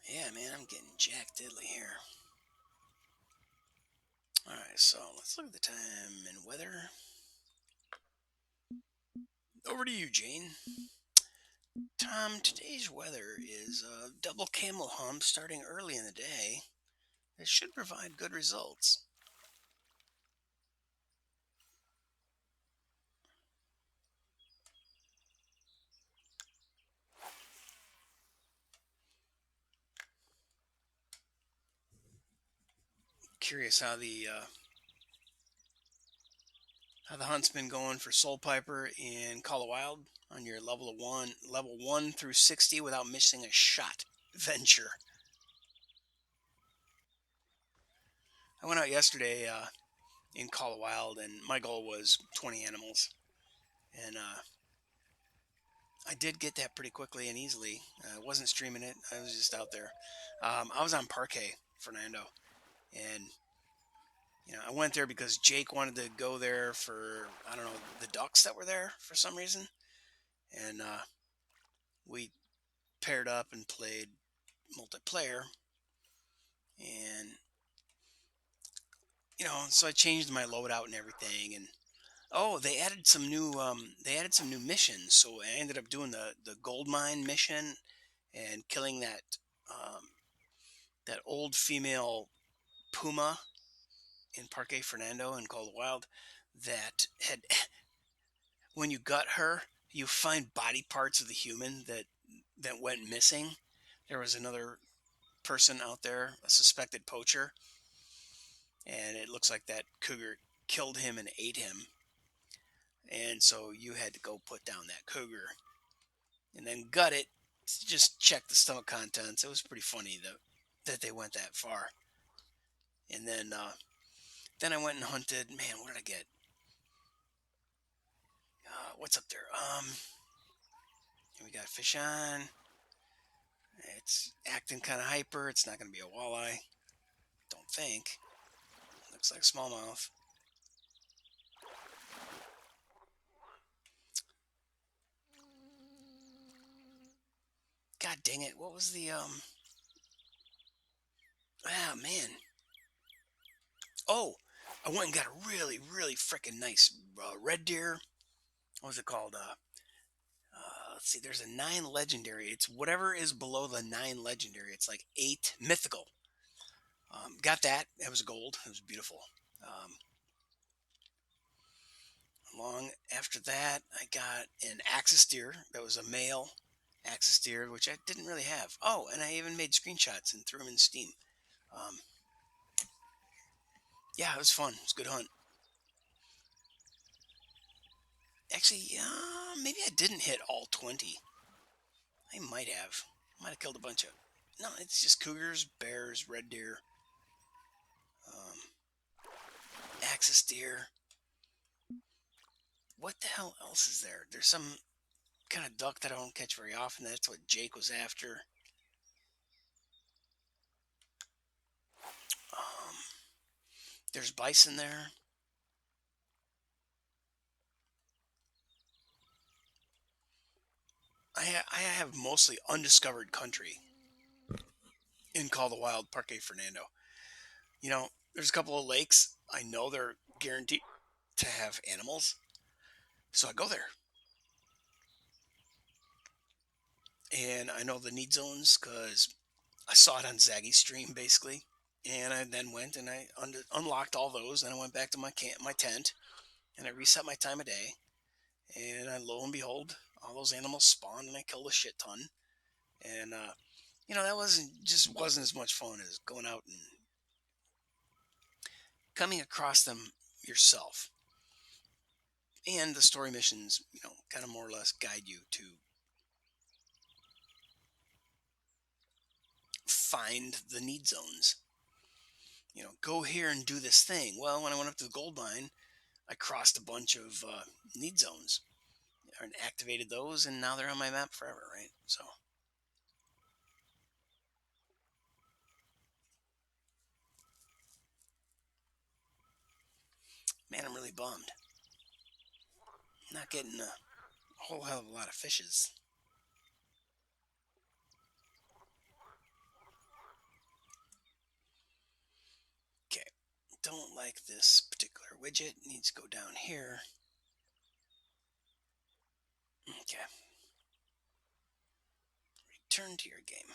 Speaker 1: Yeah, man, I'm getting jack diddly here. Alright, so let's look at the time and weather. Over to you, Jane. Tom, today's weather is a double camel hump starting early in the day. It should provide good results. Curious how the hunt's been going for Soul Piper in Call of Wild on your level 1 through 60 without missing a shot venture. I went out yesterday in Call of Wild, and my goal was 20 animals, and I did get that pretty quickly and easily. I wasn't streaming it; I was just out there. I was on Parquet, Fernando, and I went there because Jake wanted to go there for, I don't know, the ducks that were there for some reason, and we paired up and played multiplayer, and so I changed my loadout and everything, and oh, they added some new missions, so I ended up doing the gold mine mission and killing um, that old female puma in Parque Fernando and Cold Wild that had when you gut her, you find body parts of the human that went missing. There was another person out there, a suspected poacher, and it looks like that cougar killed him and ate him. And so you had to go put down that cougar and then gut it to just check the stomach contents. It was pretty funny that they went that far. And then I went and hunted. Man, what did I get? What's up there? We got fish on. It's acting kind of hyper. It's not going to be a walleye. Don't think. Looks like smallmouth. God dang it! What was the Ah, man. Oh, I went and got a really, really freaking nice red deer. What was it called? Let's see. There's a 9 legendary. It's whatever is below the 9 legendary. It's like 8 mythical. Got that. It was gold. It was beautiful. Um, Long after that, I got an axis deer that was a male axis deer, which I didn't really have. Oh, and I even made screenshots and threw them in Steam. Um, yeah, it was fun. It was a good hunt. Actually, maybe I didn't hit all 20. I might have. Might have killed a bunch of. No, it's just cougars, bears, red deer, um, axis deer. what the hell else is there? There's some kind of duck that I don't catch very often. That's what Jake was after. Um, there's bison there. I have mostly undiscovered country in Call the Wild, Parque Fernando. You know, there's a couple of lakes. I know they're guaranteed to have animals, so I go there. And I know the need zones because I saw it on Zaggy's stream basically. And I then went and I unlocked all those. And I went back to my tent, and I reset my time of day. And lo and behold, all those animals spawned, and I killed a shit ton. And that wasn't as much fun as going out and coming across them yourself. And the story missions, kind of more or less guide you to find the need zones. Go here and do this thing. Well, when I went up to the gold mine, I crossed a bunch of need zones and activated those, and now they're on my map forever, right? So, man, I'm really bummed. Not getting a whole hell of a lot of fishes. Okay, don't like this particular widget. It needs to go down here. Okay. Return to your game.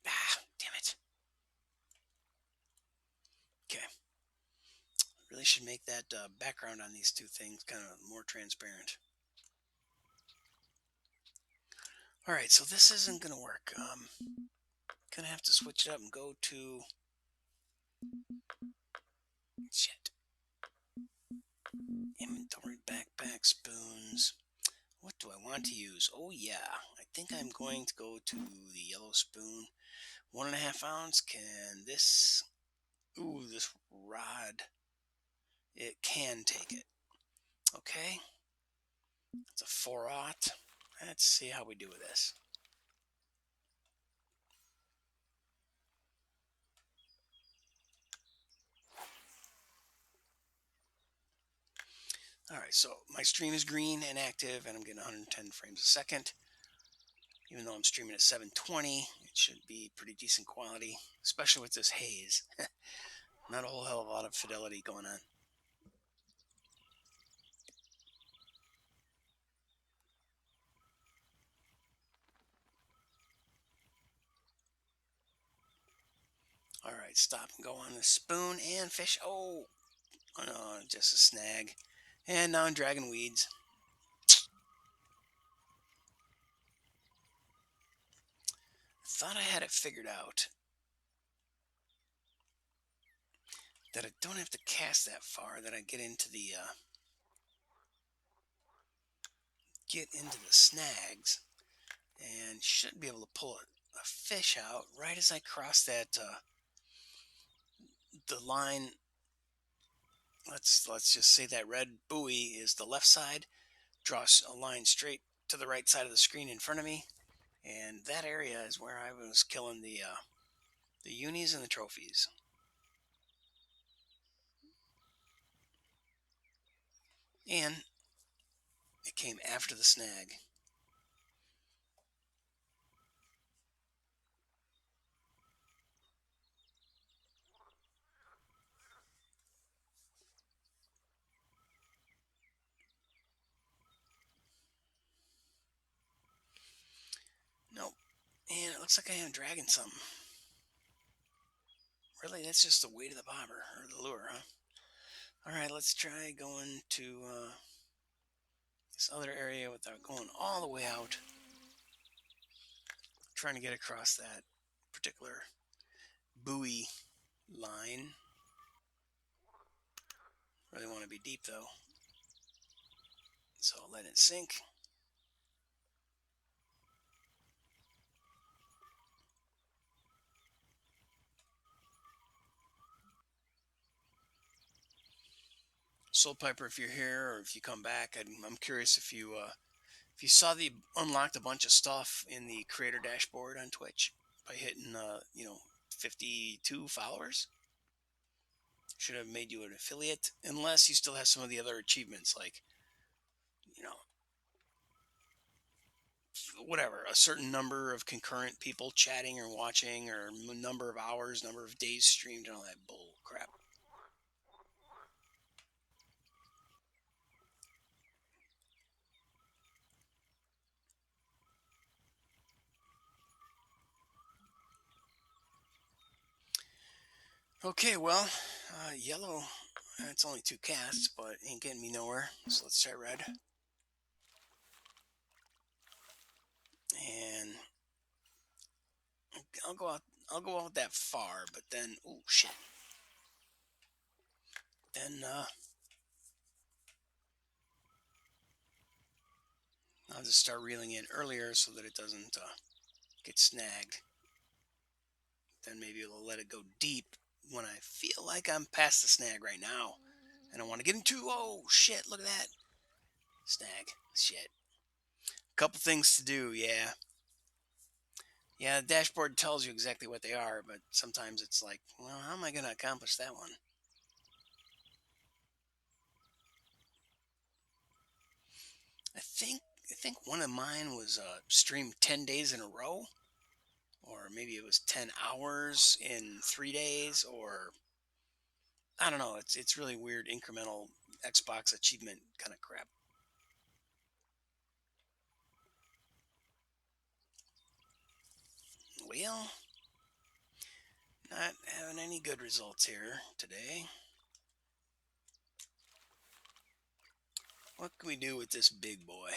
Speaker 1: Ah, damn it. Okay. Really should make that background on these two things kind of more transparent. All right, so this isn't going to work. Gonna have to switch it up and go to shit. Inventory, backpack, spoons. What do I want to use? Oh yeah, I think I'm going to go to the yellow spoon. 1.5 ounce. Can this? Ooh, this rod. It can take it. Okay. It's a 4/0. Let's see how we do with this. All right, so my stream is green and active, and I'm getting 110 frames a second. Even though I'm streaming at 720, it should be pretty decent quality, especially with this haze. Not a whole hell of a lot of fidelity going on. All right, stop and go on the spoon and fish. Oh no, just a snag. And now I'm dragging weeds. Thought I had it figured out. That I don't have to cast that far. That I get into the snags, and should be able to pull a fish out right as I cross that the line. Let's just say that red buoy is the left side. Draw a line straight to the right side of the screen in front of me, and that area is where I was killing the unis and the trophies. And it came after the snag. Nope. And it looks like I am dragging something. Really, that's just the weight of the bobber, or the lure, huh? Alright, let's try going to this other area without going all the way out. Trying to get across that particular buoy line. Really want to be deep though. So I'll let it sink. Soul Piper, if you're here or if you come back, I'm curious if you saw the unlocked a bunch of stuff in the creator dashboard on Twitch by hitting 52 followers. Should have made you an affiliate, unless you still have some of the other achievements, like you know whatever, a certain number of concurrent people chatting or watching, or number of hours, number of days streamed, and all that bull crap. Okay, well, yellow, it's only 2 casts, but ain't getting me nowhere. So let's try red. And I'll go out that far, but then, oh shit. Then I'll just start reeling in earlier so that it doesn't get snagged. Then maybe it'll let it go deep when I feel like I'm past the snag right now. And I want to get into, oh shit, look at that. Snag. Shit. Couple things to do, yeah. Yeah, the dashboard tells you exactly what they are, but sometimes it's like, well, how am I going to accomplish that one? I think one of mine was streamed 10 days in a row, or maybe it was 10 hours in 3 days, or I don't know. It's really weird incremental Xbox achievement kind of crap. Well, not having any good results here today. What can we do with this big boy?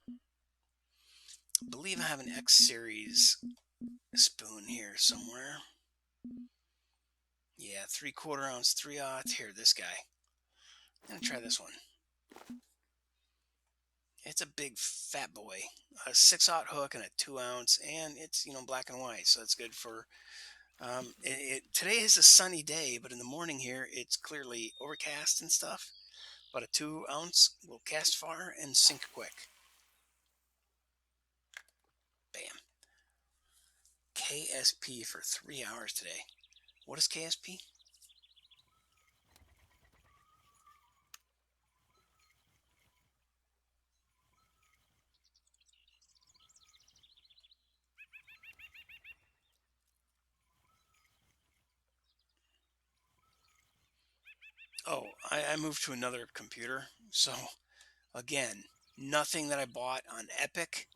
Speaker 1: I believe I have an X series spoon here somewhere. Yeah, 3/4 ounce, 3/0. Here, this guy. I'm gonna try this one. It's a big fat boy, a 6/0 hook and a 2 ounce, and it's black and white, so it's good for. Today is a sunny day, but in the morning here it's clearly overcast and stuff. But a 2 ounce will cast far and sink quick. Bam. KSP for 3 hours today. What is KSP? Oh, I moved to another computer. So, again, nothing that I bought on Epic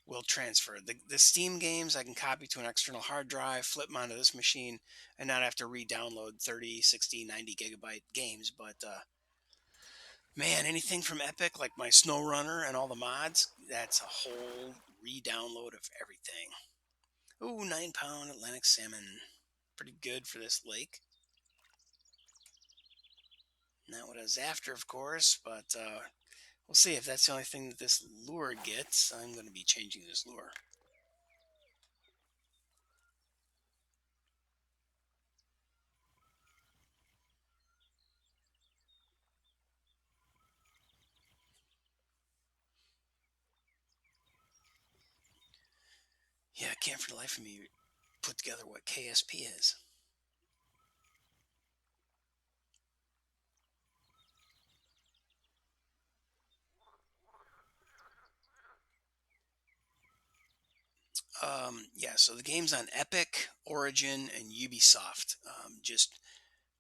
Speaker 1: will transfer. The Steam games I can copy to an external hard drive, flip them onto this machine, and not have to re-download 30, 60, 90 gigabyte games. But man, anything from Epic, like my SnowRunner and all the mods, that's a whole re-download of everything. Ooh, 9-pound Atlantic salmon. Pretty good for this lake. Not what I was after, of course, but we'll see. If that's the only thing that this lure gets, I'm going to be changing this lure. Yeah, I can't for the life of me put together what KSP is. Yeah, so the game's on Epic, Origin, and Ubisoft. Just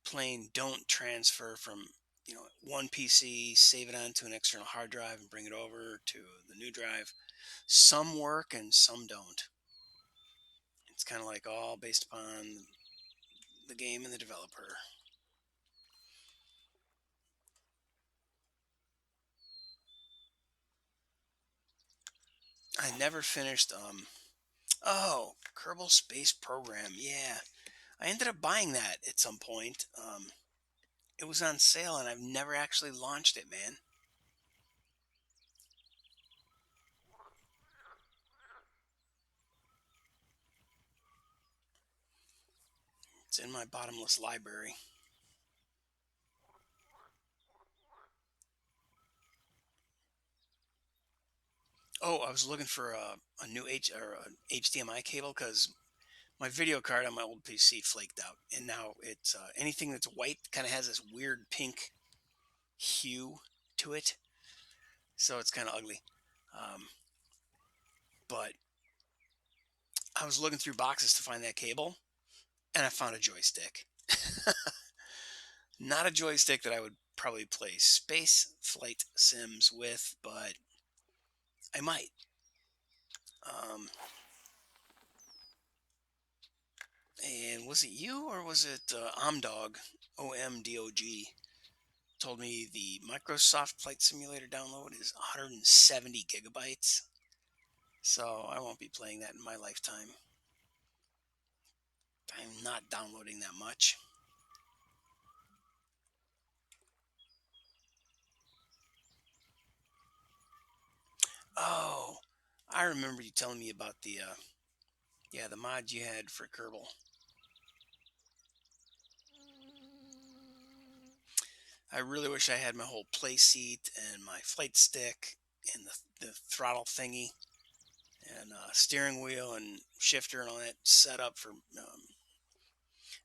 Speaker 1: plain don't transfer from one PC, save it onto an external hard drive, and bring it over to the new drive. Some work and some don't. It's kind of like all based upon the game and the developer. I never finished. Oh, Kerbal Space Program. Yeah, I ended up buying that at some point. It was on sale, and I've never actually launched it, man. It's in my bottomless library. Oh, I was looking for a new HDMI cable because my video card on my old PC flaked out, and now it's anything that's white kind of has this weird pink hue to it, so it's kind of ugly. Um, but I was looking through boxes to find that cable, and I found a joystick. Not a joystick that I would probably play space flight sims with, but I might. Um, and was it you or was it Omdog? OMDOG told me the Microsoft Flight Simulator download is 170 gigabytes. So I won't be playing that in my lifetime. I'm not downloading that much. Oh, I remember you telling me about the mod you had for Kerbal. I really wish I had my whole play seat and my flight stick and the throttle thingy and steering wheel and shifter and all that set up for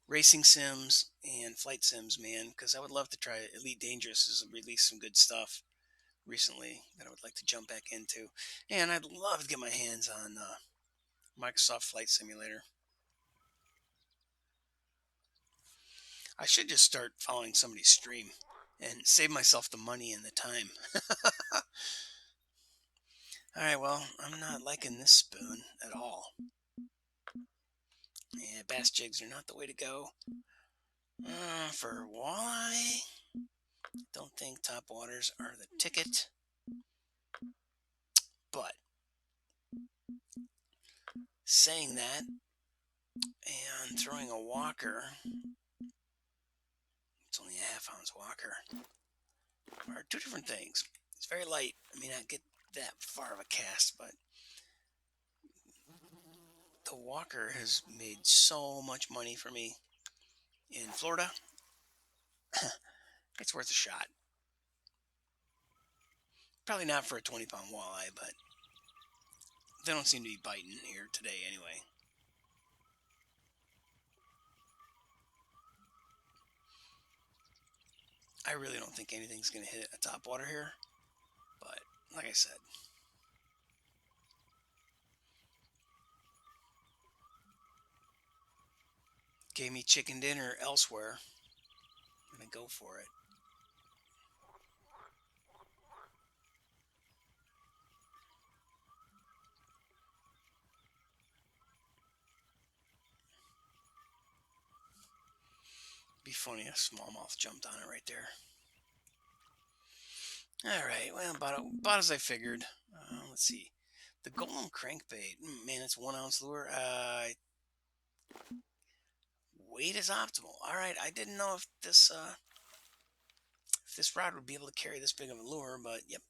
Speaker 1: racing sims and flight sims, man. Because I would love to try Elite Dangerous has released some good stuff recently that I would like to jump back into, and I'd love to get my hands on Microsoft Flight Simulator. I should just start following somebody's stream and save myself the money and the time. All right, well, I'm not liking this spoon at all. Yeah, bass jigs are not the way to go. For walleye, don't think top waters are the ticket. But saying that and throwing a walker, it's only a half-ounce walker, are two different things. It's very light. I may not get that far of a cast, but the walker has made so much money for me in Florida. It's worth a shot. Probably not for a 20-pound walleye, but they don't seem to be biting here today anyway. I really don't think anything's going to hit a top water here, but like I said, gave me chicken dinner elsewhere. I'm going to go for it. Be funny if smallmouth jumped on it right there. All right, well, about as I figured. Let's see. The Golem Crankbait. Man, it's 1 ounce lure. Weight is optimal. All right, I didn't know if this rod would be able to carry this big of a lure, but yep.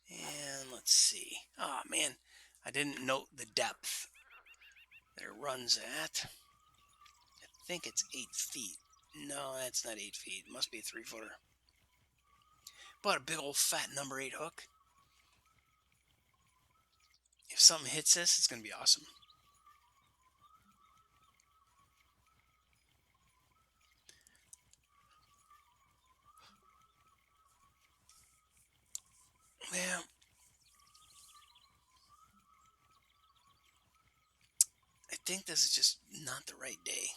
Speaker 1: And let's see. Oh, man, I didn't note the depth that it runs at. I think it's 8 feet. No, that's not 8 feet. It must be a 3-footer. But a big old fat number 8 hook. If something hits this, it's going to be awesome. Well, I think this is just not the right day.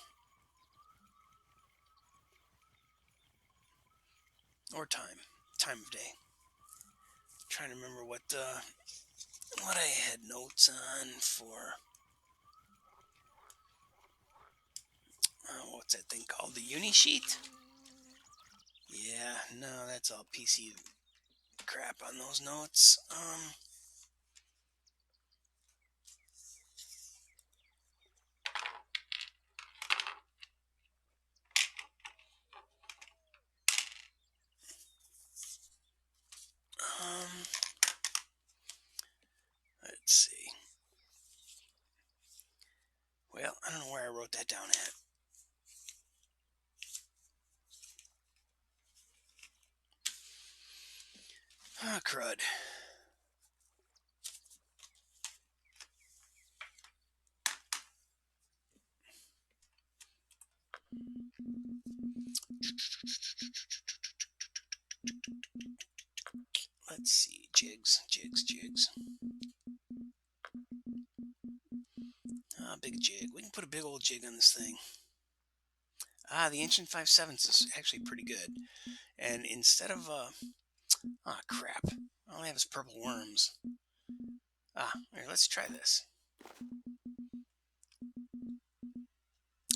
Speaker 1: Or time of day. I'm trying to remember what I had notes on for. What's that thing called? The uni sheet? Yeah, no, that's all PC crap on those notes. Let's see. Well, I don't know where I wrote that down at. Ah, crud. Let's see. Jigs. Ah, big jig. We can put a big old jig on this thing. Ah, the Ancient 5/7 is actually pretty good. And instead of, ah, crap. All I have is purple worms. Ah, here, let's try this.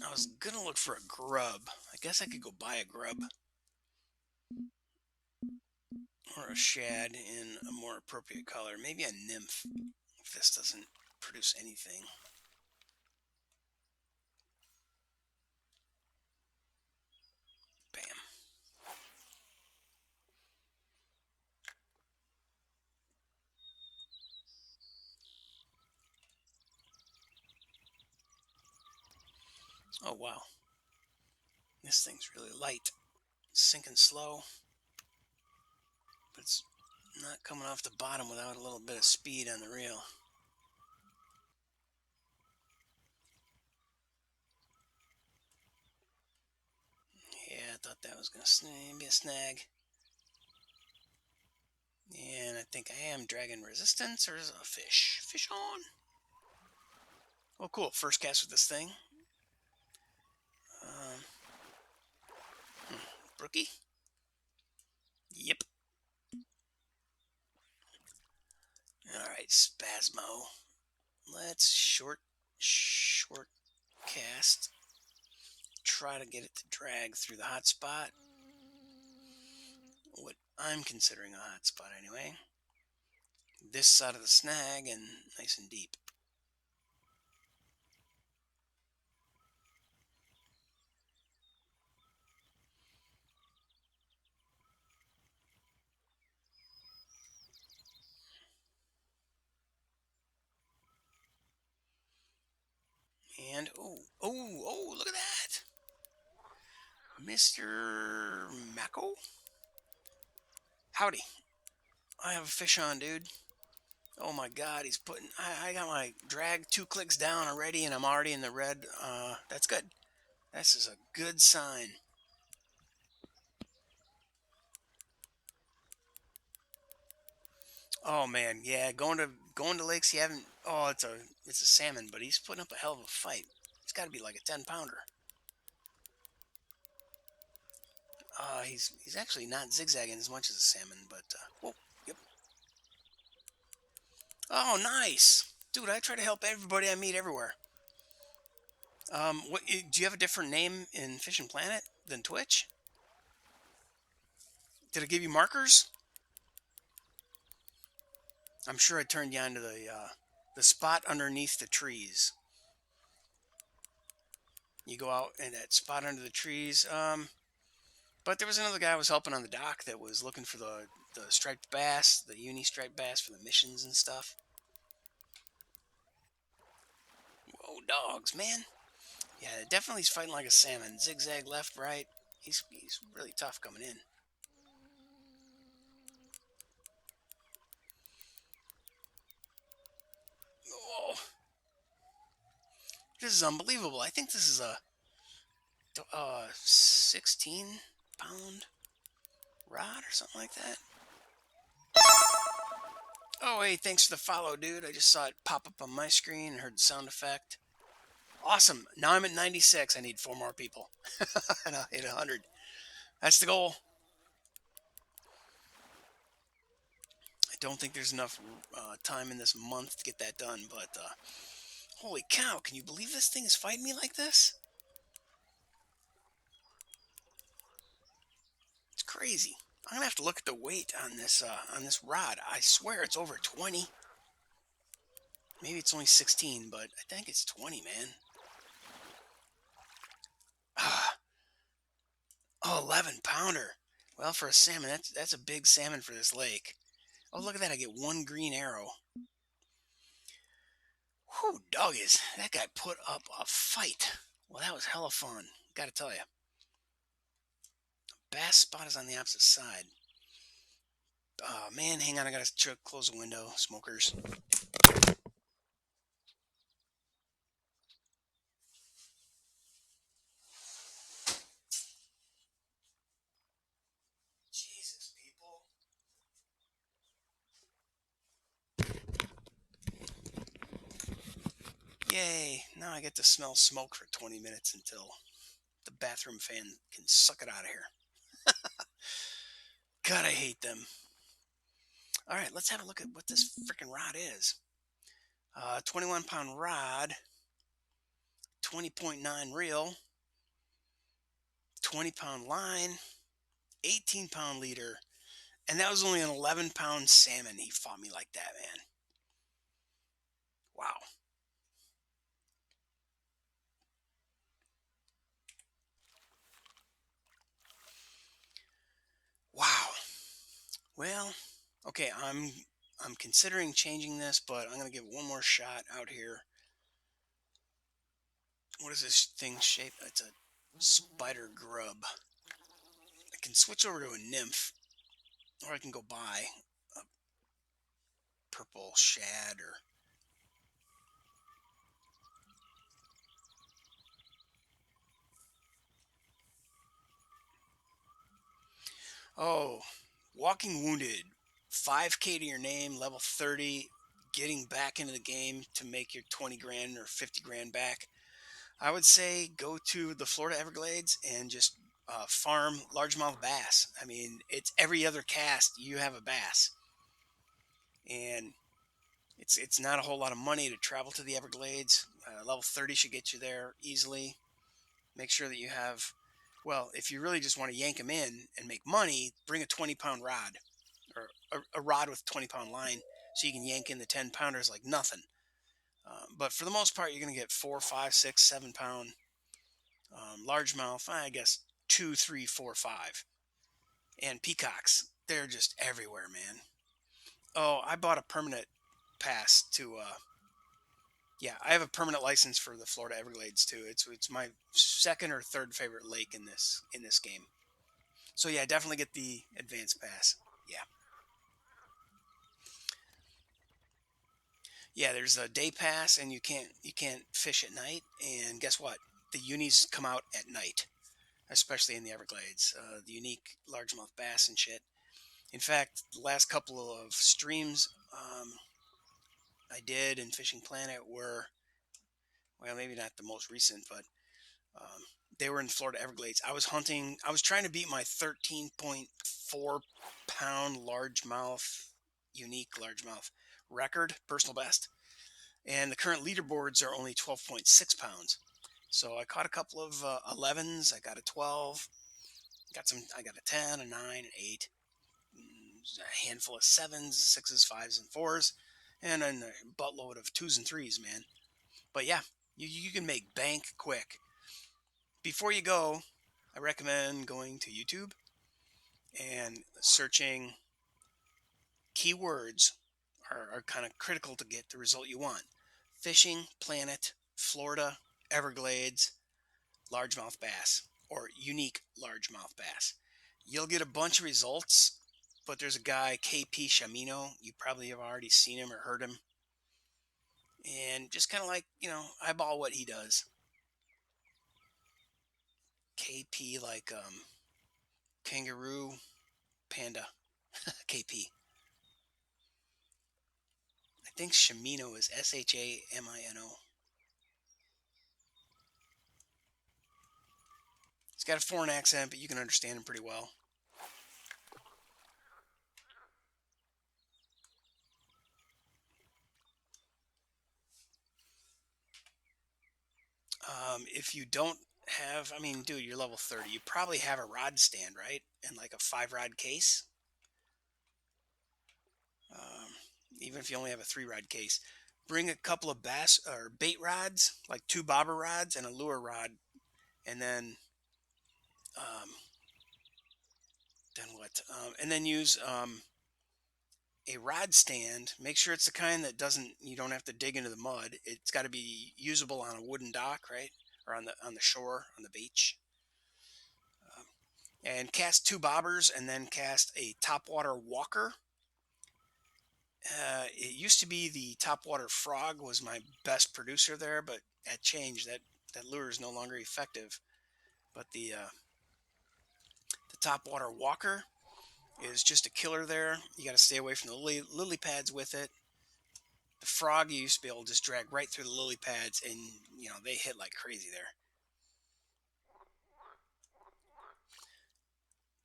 Speaker 1: I was gonna look for a grub. I guess I could go buy a grub. Or a shad in a more appropriate color. Maybe a nymph, if this doesn't produce anything. Bam. Oh, wow. This thing's really light. It's sinking slow. But it's not coming off the bottom without a little bit of speed on the reel. Yeah, I thought that was going to be a snag. And I think I am dragging resistance, or is it a fish? Fish on! Oh, cool. First cast with this thing. Brookie? Yep. Alright, Spasmo. Let's short cast. Try to get it to drag through the hot spot. What I'm considering a hot spot anyway. This side of the snag and nice and deep. And oh, look at that. Mr. Mako? Howdy. I have a fish on, dude. Oh my god, he's putting... I got my drag 2 clicks down already, and I'm already in the red. That's good. This is a good sign. Oh man, yeah, going to lakes you haven't... Oh, it's a salmon, but he's putting up a hell of a fight. It's got to be like a 10-pounder. He's actually not zigzagging as much as a salmon, but whoa, yep. Oh, nice, dude! I try to help everybody I meet everywhere. What do you have a different name in Fishing Planet than Twitch? Did it give you markers? I'm sure I turned you onto the spot underneath the trees. You go out in that spot under the trees. But there was another guy I was helping on the dock that was looking for the striped bass, the uni striped bass for the missions and stuff. Whoa, dogs, man. Yeah, definitely he's fighting like a salmon. Zigzag left, right. He's really tough coming in. Oh, this is unbelievable. I think this is a 16-pound rod or something like that. Oh, hey, thanks for the follow, dude. I just saw it pop up on my screen and heard the sound effect. Awesome. Now I'm at 96. I need 4 more people. And I'll hit 100. That's the goal. I don't think there's enough time in this month to get that done, but holy cow, can you believe this thing is fighting me like this? It's crazy. I'm going to have to look at the weight on this rod. I swear it's over 20. Maybe it's only 16, but I think it's 20, man. Oh, 11-pounder. Well, for a salmon, that's a big salmon for this lake. Oh, look at that. I get 1 green arrow. Whew, doggies. That guy put up a fight. Well, that was hella fun. Gotta tell you. Bass spot is on the opposite side. Man, hang on, I gotta close the window. Smokers. Jesus, people. Yay, now I get to smell smoke for 20 minutes until the bathroom fan can suck it out of here. God, I hate them. All right, let's have a look at what this freaking rod is. 21-pound rod, 20.9 reel, 20-pound line, 18-pound leader, and that was only an 11-pound salmon. He fought me like that, man. Wow. Wow. Well, okay, I'm considering changing this, but I'm gonna give it one more shot out here. What is this thing shape? It's a spider grub. I can switch over to a nymph, or I can go buy a purple shad or. Oh, Walking Wounded. 5K to your name, level 30, getting back into the game to make your 20 grand or 50 grand back. I would say go to the Florida Everglades and just farm largemouth bass. I mean, it's every other cast you have a bass, and it's not a whole lot of money to travel to the Everglades. Level 30 should get you there easily. Make sure that you have, well, if you really just want to yank them in and make money, bring a 20-pound rod or a rod with 20-pound line so you can yank in the 10-pounders like nothing. But for the most part, you're going to get 4, 5, 6, 7-pound largemouth. I guess 2, 3, 4, 5, and peacocks. They're just everywhere, man. Oh, I bought a permanent pass to. Yeah, I have a permanent license for the Florida Everglades too. It's my second or third favorite lake in this game. So yeah, definitely get the advanced pass. Yeah. Yeah, there's a day pass and you can't fish at night, and guess what? The unis come out at night, especially in the Everglades. The unique largemouth bass and shit. In fact, the last couple of streams I did in Fishing Planet were, well, maybe not the most recent, but they were in Florida Everglades. I was hunting. I was trying to beat my 13.4-pound largemouth, unique largemouth record, personal best, and the current leaderboards are only 12.6 pounds. So I caught a couple of 11s. I got a 12. Got some. I got a 10, a 9, an 8, a handful of 7s, 6s, 5s, and 4s, and then a buttload of 2s and 3s, man. But yeah, you can make bank quick. Before you go, I recommend going to YouTube and searching keywords are kind of critical to get the result you want. Fishing Planet, Florida, Everglades, largemouth bass, or unique largemouth bass. You'll get a bunch of results, but there's a guy, KP Shamino. You probably have already seen him or heard him. And just kind of like, eyeball what he does. KP, like kangaroo, panda, KP. I think Shamino is Shamino. He's got a foreign accent, but you can understand him pretty well. If you don't have, I mean, dude, you're level 30. You probably have a rod stand, right? And like a 5-rod case. Um, Even if you only have a 3-rod case, bring a couple of bass or bait rods, like 2 bobber rods and a lure rod, and um, then what? And then use a rod stand. Make sure it's the kind that doesn't, you don't have to dig into the mud. It's got to be usable on a wooden dock, right? Or on the shore, on the beach. And cast 2 bobbers and then cast a topwater walker. It used to be the topwater frog was my best producer there, but that changed. That lure is no longer effective. But the topwater walker is just a killer there. You got to stay away from the lily pads with it. The frog, you used to be able to just drag right through the lily pads, and they hit like crazy there.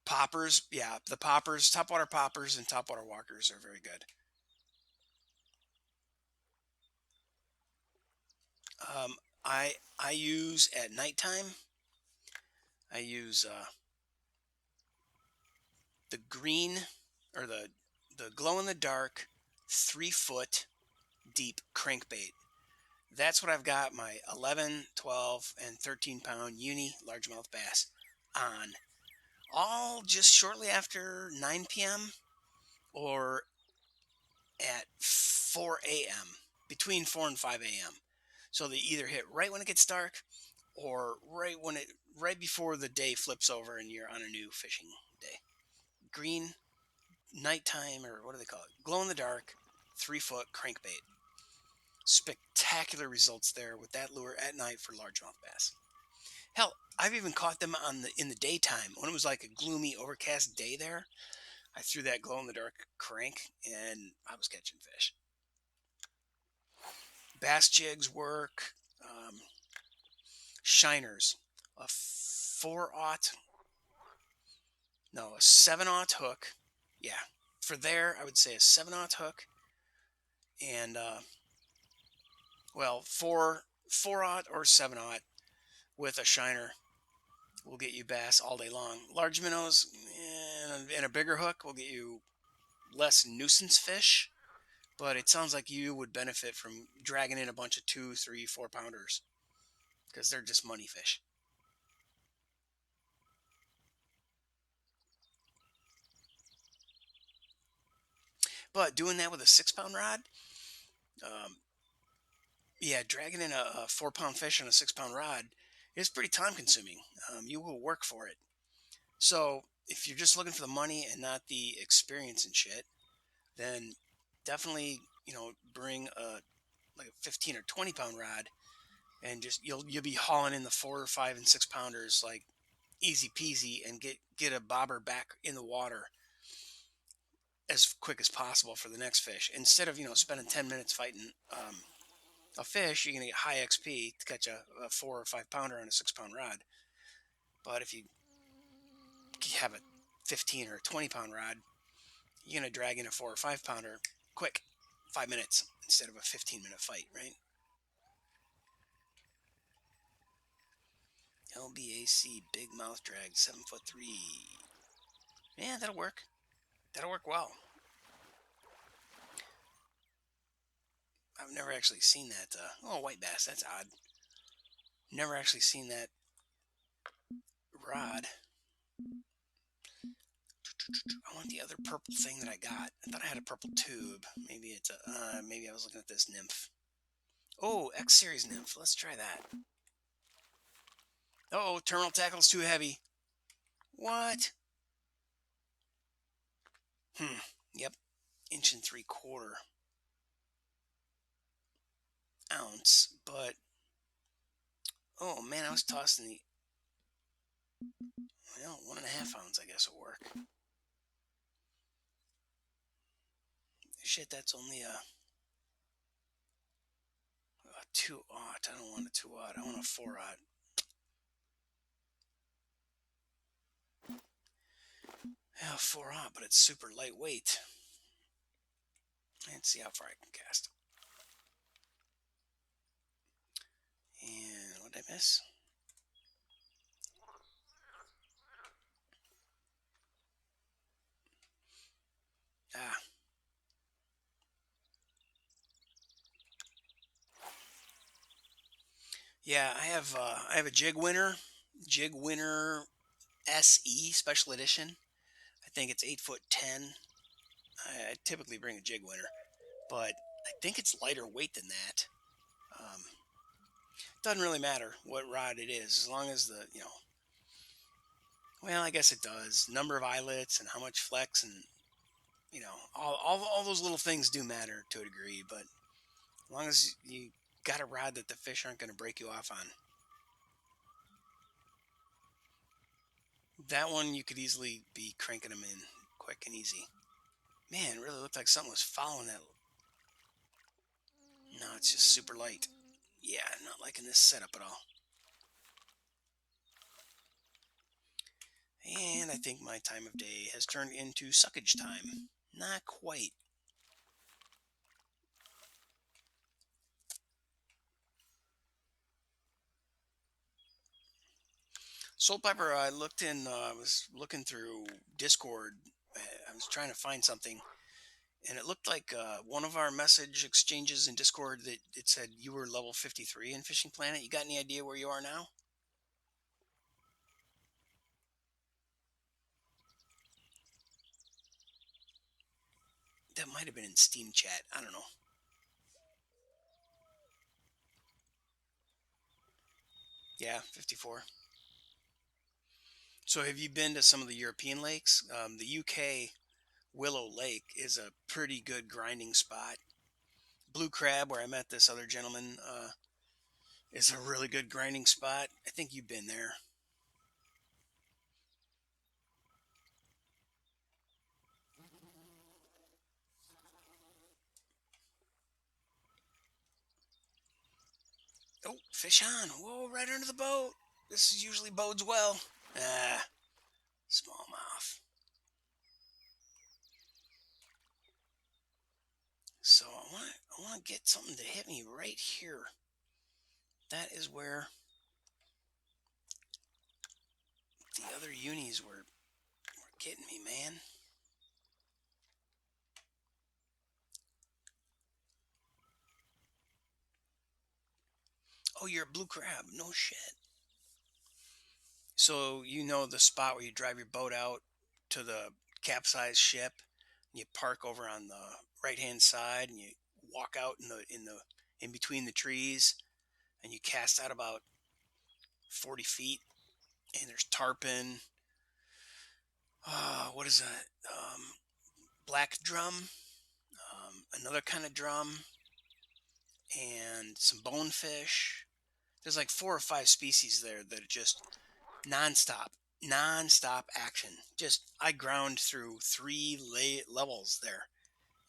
Speaker 1: Poppers, yeah, the poppers, topwater poppers, and topwater walkers are very good. Um, I use at nighttime. I use the green or the glow in the dark 3 foot deep crankbait. That's what I've got my 11, 12, and 13 pound uni largemouth bass on. All just shortly after 9 p.m. or at 4 a.m. between 4 and 5 a.m. So they either hit right when it gets dark or right before the day flips over and you're on a new fishing day. Green nighttime, or what do they call it? Glow in the dark 3 foot crankbait. Spectacular results there with that lure at night for largemouth bass. Hell, I've even caught them in the daytime when it was like a gloomy, overcast day there. I threw that glow in the dark crank and I was catching fish. Bass jigs work. Shiners, a 4/0, no, a 7/0 hook. Yeah, for there I would say a 7/0 hook, and well, 4/0 or 7/0 with a shiner will get you bass all day long. Large minnows and a bigger hook will get you less nuisance fish, but it sounds like you would benefit from dragging in a bunch of 2, 3, 4 pounders because they're just money fish. But doing that with a 6 pound rod, um, yeah, dragging in a 4 pound fish on a 6 pound rod is pretty time consuming. You will work for it. So if you're just looking for the money and not the experience and shit, then definitely bring a like a 15 or 20 pound rod, and just you'll be hauling in the 4 or 5 and 6 pounders like easy peasy, and get a bobber back in the water as quick as possible for the next fish, instead of spending 10 minutes fighting a fish. You're going to get high XP to catch a 4 or 5 pounder on a 6 pound rod. But if you have a 15 or 20 pound rod, you're going to drag in a 4 or 5 pounder quick, 5 minutes instead of a 15-minute fight, right? LBAC big mouth drag 7'3". Yeah, that'll work. That'll work well. I've never actually seen that. Oh, white bass. That's odd. Never actually seen that rod. I want the other purple thing that I got. I thought I had a purple tube. Maybe it's maybe I was looking at this nymph. Oh, X series nymph. Let's try that. Oh, terminal tackle's too heavy. What? Yep. 1.75 ounce. But oh man, I was tossing the 1.5 ounce. I guess will work. Shit, that's only a 2/0. I don't want a 2/0. I want a 4/0. Yeah, 4/0, but it's super lightweight. Let's see how far I can cast. And what did I miss? Ah. Yeah, I have a Jig Winner SE Special Edition. I think it's 8'10". I typically bring a Jig Winner, but I think it's lighter weight than that. Doesn't really matter what rod it is, as long as well, I guess it does. Number of eyelets and how much flex and all those little things do matter to a degree, but as long as you got a rod that the fish aren't going to break you off on, that one you could easily be cranking them in quick and easy. Man, it really looked like something was following that. No, it's just super light. Yeah, not liking this setup at all. And I think my time of day has turned into suckage time. Not quite. Soul Pepper, I was looking through Discord. I was trying to find something, and it looked like one of our message exchanges in Discord that it said you were level 53 in Fishing Planet. You got any idea where you are now? That might have been in Steam chat. I don't know. Yeah, 54. So have you been to some of the European lakes? The UK Willow Lake is a pretty good grinding spot. Blue Crab, where I met this other gentleman, is a really good grinding spot. I think you've been there. Oh, fish on. Whoa, right under the boat. This usually bodes well. Ah, smallmouth. So I want to get something to hit me right here. That is where the other unis were getting me, man. Oh, you're a blue crab. No shit. So you know the spot where you drive your boat out to the capsized ship, and you park over on the right hand side, and you walk out in between the trees, and you cast out about 40 feet, and there's tarpon. What is that? Black drum, another kind of drum, and some bonefish. There's like 4 or 5 species there that are just nonstop, nonstop action. Just I ground through 3 levels there,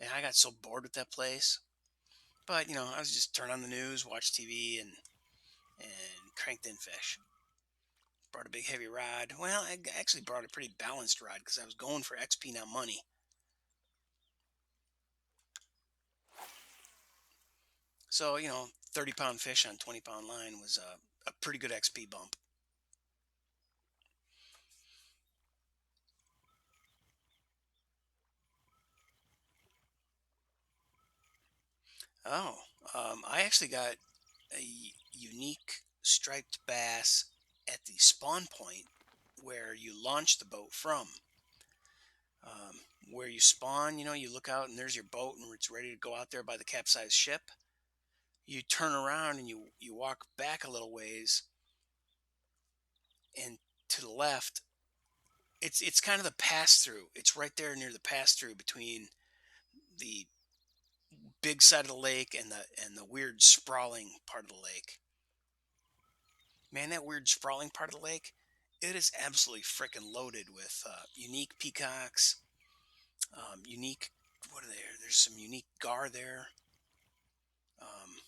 Speaker 1: and I got so bored with that place. But I was just turn on the news, watch TV, and cranked in fish. Brought a big heavy rod. Well, I actually brought a pretty balanced rod because I was going for XP, not money. So 30-pound fish on 20-pound line was a pretty good XP bump. Oh, I actually got a unique striped bass at the spawn point where you launch the boat from. Where you spawn, you look out and there's your boat and it's ready to go out there by the capsized ship. You turn around and you walk back a little ways, and to the left, it's kind of the pass through. It's right there near the pass through between the big side of the lake and the weird sprawling part of the lake. Man, that weird sprawling part of the lake, it is absolutely freaking loaded with unique peacocks, unique. What are there? There's some unique gar there. Um,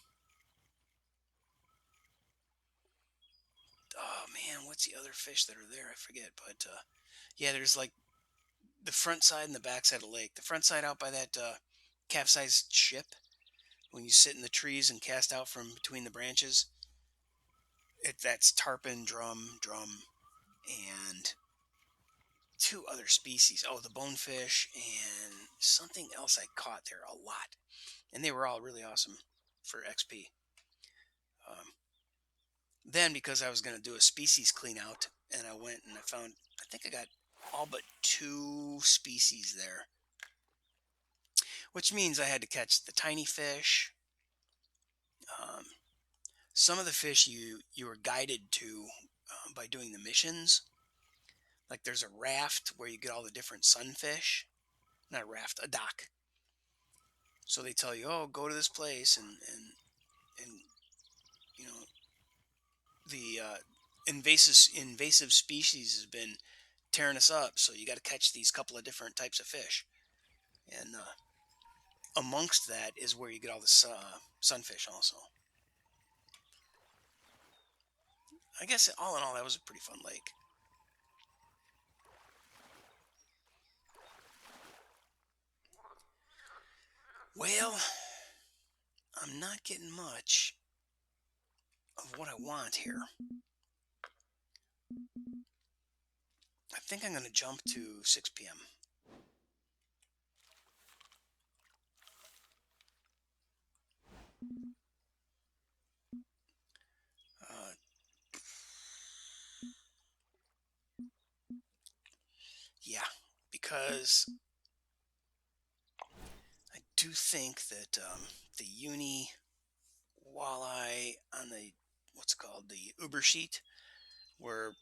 Speaker 1: oh man, what's the other fish that are there? I forget, but yeah, there's like the front side and the back side of the lake. The front side out by that capsized ship. When you sit in the trees and cast out from between the branches, that's tarpon, drum, and 2 other species. Oh, the bonefish and something else I caught there a lot, and they were all really awesome for XP. Um, then because I was going to do a species clean out, and I went and I found, I think I got all but 2 species there, which means I had to catch the tiny fish. Um, some of the fish you were guided to by doing the missions. Like there's a raft where you get all the different sunfish. not a raft, a dock. So they tell you, oh, go to this place, and you know the invasive species has been tearing us up. So you got to catch these couple of different types of fish, and amongst that is where you get all the sunfish also. I guess all in all, that was a pretty fun lake. Well, I'm not getting much of what I want here. I think I'm going to jump to 6 p.m. Uh, yeah, because I do think that the uni walleye on the what's called the Uber sheet were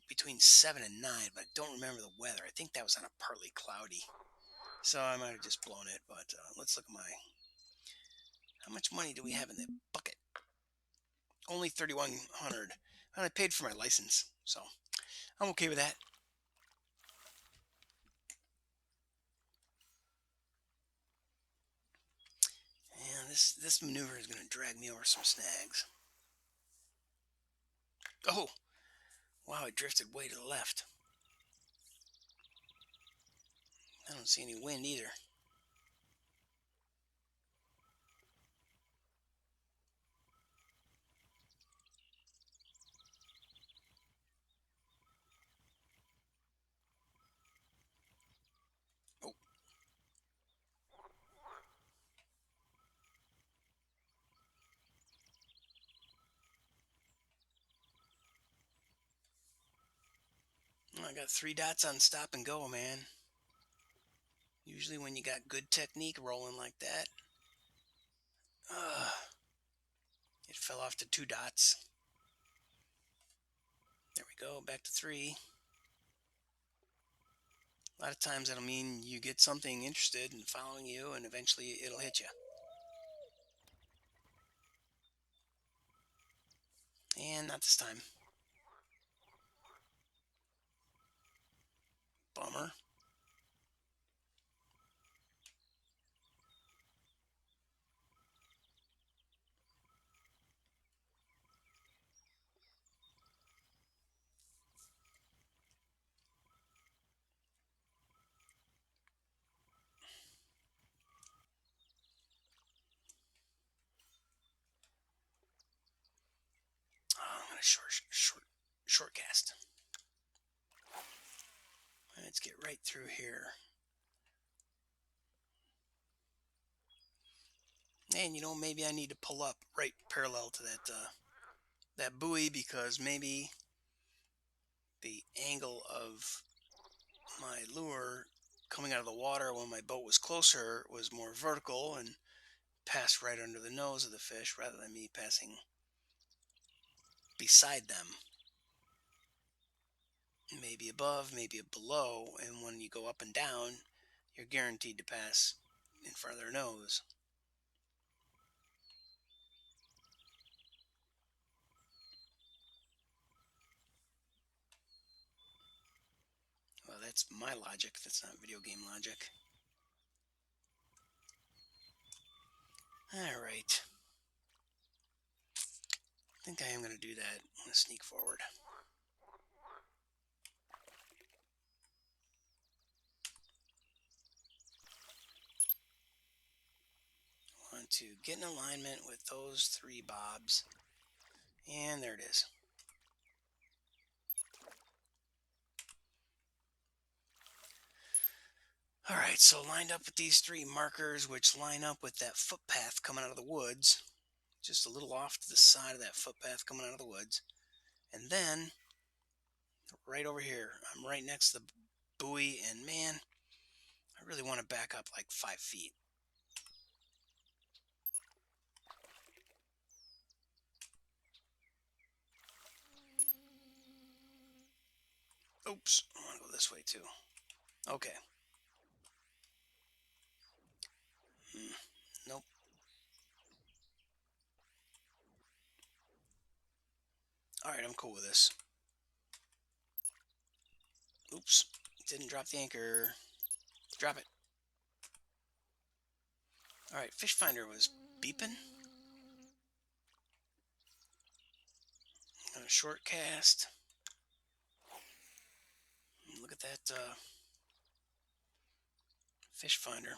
Speaker 1: between 7 and 9, but I don't remember the weather. I think that was on a partly cloudy, so I might have just blown it. But let's look at how much money do we have in the bucket? Only 3,100. And I paid for my license, so I'm okay with that. And this maneuver is going to drag me over some snags. Oh, wow, it drifted way to the left. I don't see any wind either. Oh. I got 3 dots on stop and go, man. Usually when you got good technique rolling like that. It fell off to 2 dots. There we go, back to 3. A lot of times that'll mean you get something interested in following you, and eventually it'll hit you. And not this time. Bummer. Oh, I'm going to short cast. Let's get right through here. And maybe I need to pull up right parallel to that buoy, because maybe the angle of my lure coming out of the water when my boat was closer was more vertical and passed right under the nose of the fish rather than me passing beside them. Maybe above, maybe below, and when you go up and down, you're guaranteed to pass in front of their nose. Well, that's my logic. That's not video game logic. All right. I think I am going to do that. I'm going to sneak forward. I want to get in alignment with those 3 bobs. And there it is. All right, so lined up with these 3 markers, which line up with that footpath coming out of the woods, just a little off to the side of that footpath coming out of the woods. And then, right over here, I'm right next to the buoy, and man, I really want to back up like 5 feet. Oops, I want to go this way too. Okay. cool with this. Oops, didn't drop the anchor. Drop it. All right, fish finder was beeping. A short cast. Look at that fish finder.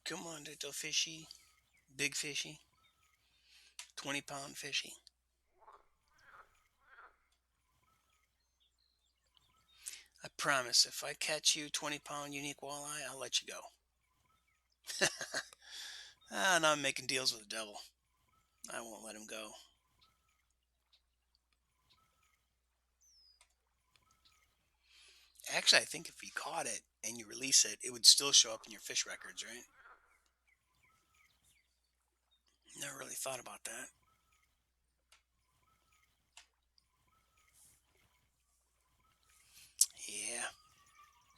Speaker 1: Come on, little fishy. Big fishy. 20-pound fishy. I promise, if I catch you 20-pound unique walleye, I'll let you go. And I'm making deals with the devil. I won't let him go. Actually, I think if you caught it and you release it, it would still show up in your fish records, right? Never really thought about that. Yeah.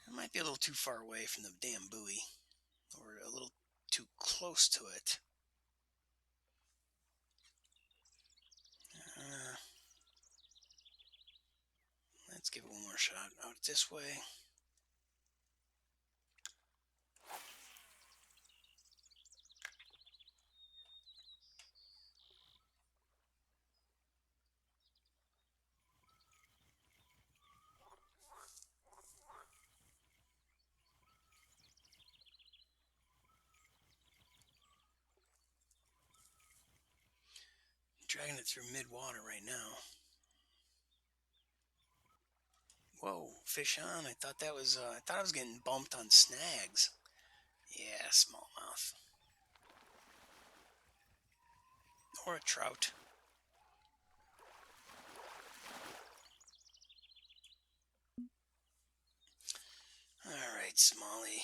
Speaker 1: It might be a little too far away from the damn buoy. Or a little too close to it. Let's give it one more shot. Out this way. Dragging it through mid-water right now. Whoa, fish on. I thought that was, I thought I was getting bumped on snags. Yeah, smallmouth. Or a trout. Alright, Smalley.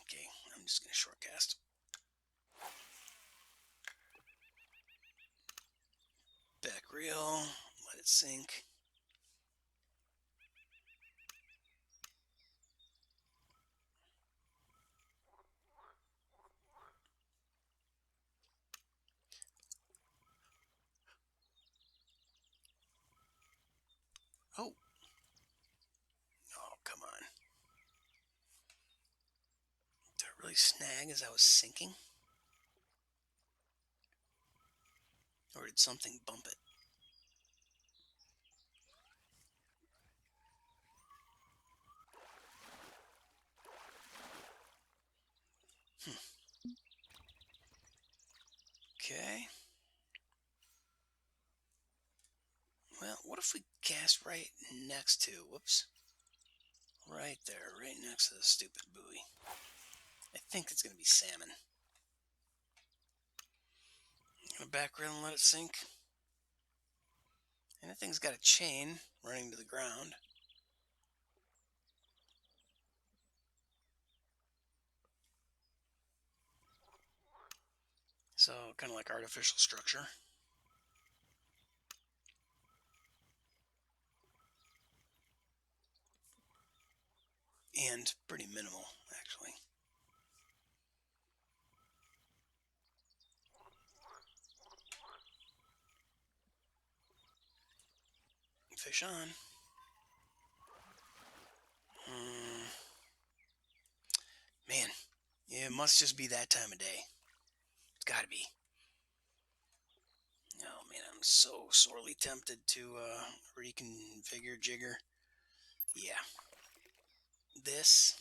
Speaker 1: Okay, I'm just going to short cast. Back reel. Let it sink. Oh. Oh, come on. Did I really snag as I was sinking? Or did something bump it? Okay. Well, what if we cast right next to, whoops, right there, right next to the stupid buoy? I think it's going to be salmon. I'm going to back reel and let it sink. And that thing's got a chain running to the ground. So, kind of like artificial structure. And pretty minimal, actually. Fish on. Man, yeah, it must just be that time of day. It's got to be. Oh man, I'm so sorely tempted to reconfigure jigger. Yeah. This.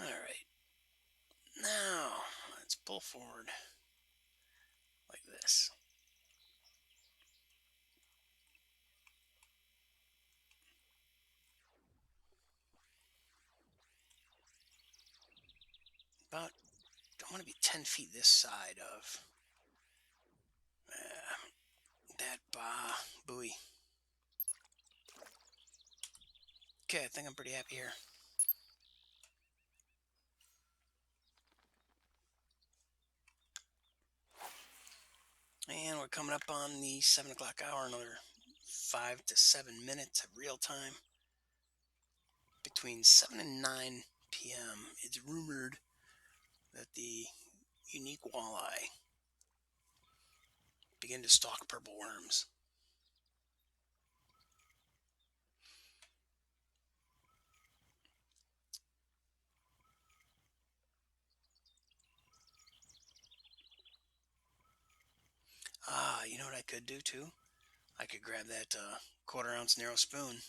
Speaker 1: All right. Now, let's pull forward like this. About, I want to be 10 feet this side of that buoy. Okay, I think I'm pretty happy here. And we're coming up on the 7 o'clock hour, another 5 to 7 minutes of real time. Between 7 and 9 p.m., it's rumored that the unique walleye begin to stalk purple worms. You know what I could do too? I could grab that quarter-ounce narrow spoon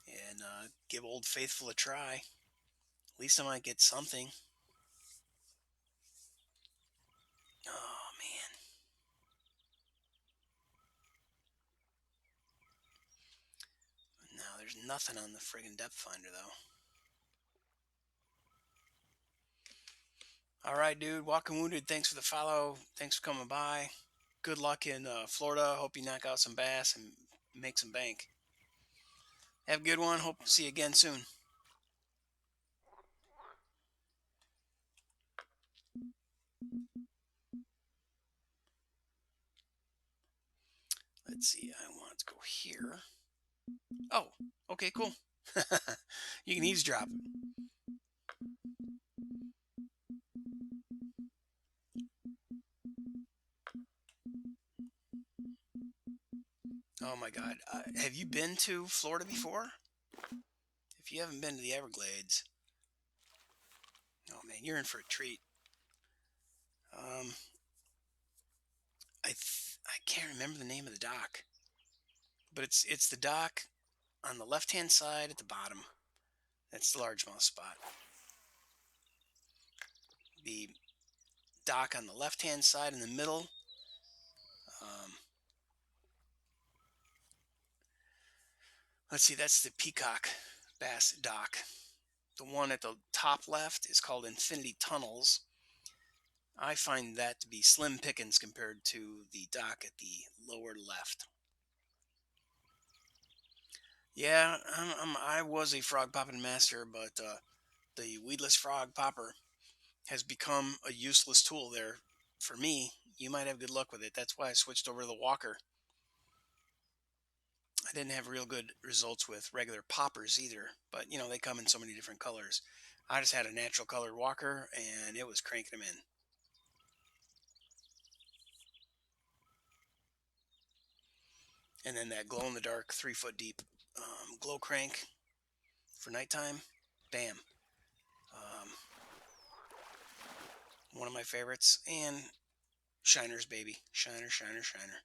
Speaker 1: and give Old Faithful a try. At least I might get something. Oh, man. No, there's nothing on the friggin' depth finder, though. All right, dude. Walking Wounded, thanks for the follow. Thanks for coming by. Good luck in Florida. Hope you knock out some bass and make some bank. Have a good one. Hope to see you again soon. Let's see. I want to go here. Oh, okay, cool. You can eavesdrop. Oh my God. Have you been to Florida before? If you haven't been to the Everglades, oh man, you're in for a treat. I can't remember the name of the dock, but it's the dock on the left-hand side at the bottom. That's the largemouth spot. The dock on the left-hand side in the middle. Let's see, that's the Peacock Bass dock. The one at the top left is called Infinity Tunnels. I find that to be slim pickings compared to the dock at the lower left. Yeah, I was a frog popping master, but the weedless frog popper has become a useless tool there for me. You might have good luck with it. That's why I switched over to the walker. I didn't have real good results with regular poppers either, but you know, they come in so many different colors. I just had a natural colored walker and it was cranking them in. And then that glow in the dark 3 foot deep glow crank for nighttime, bam. One of my favorites. And Shiners, baby. Shiner, shiner, shiner.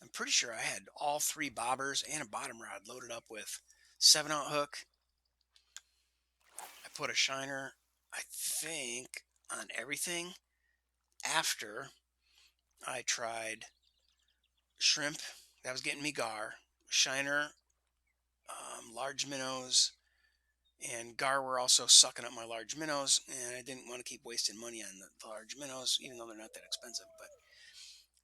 Speaker 1: I'm pretty sure I had all 3 bobbers and a bottom rod loaded up with 7/0 hook. I put a shiner, I think, on everything after I tried shrimp. That was getting me gar. Shiner, large minnows, and gar were also sucking up my large minnows, and I didn't want to keep wasting money on the large minnows, even though they're not that expensive. But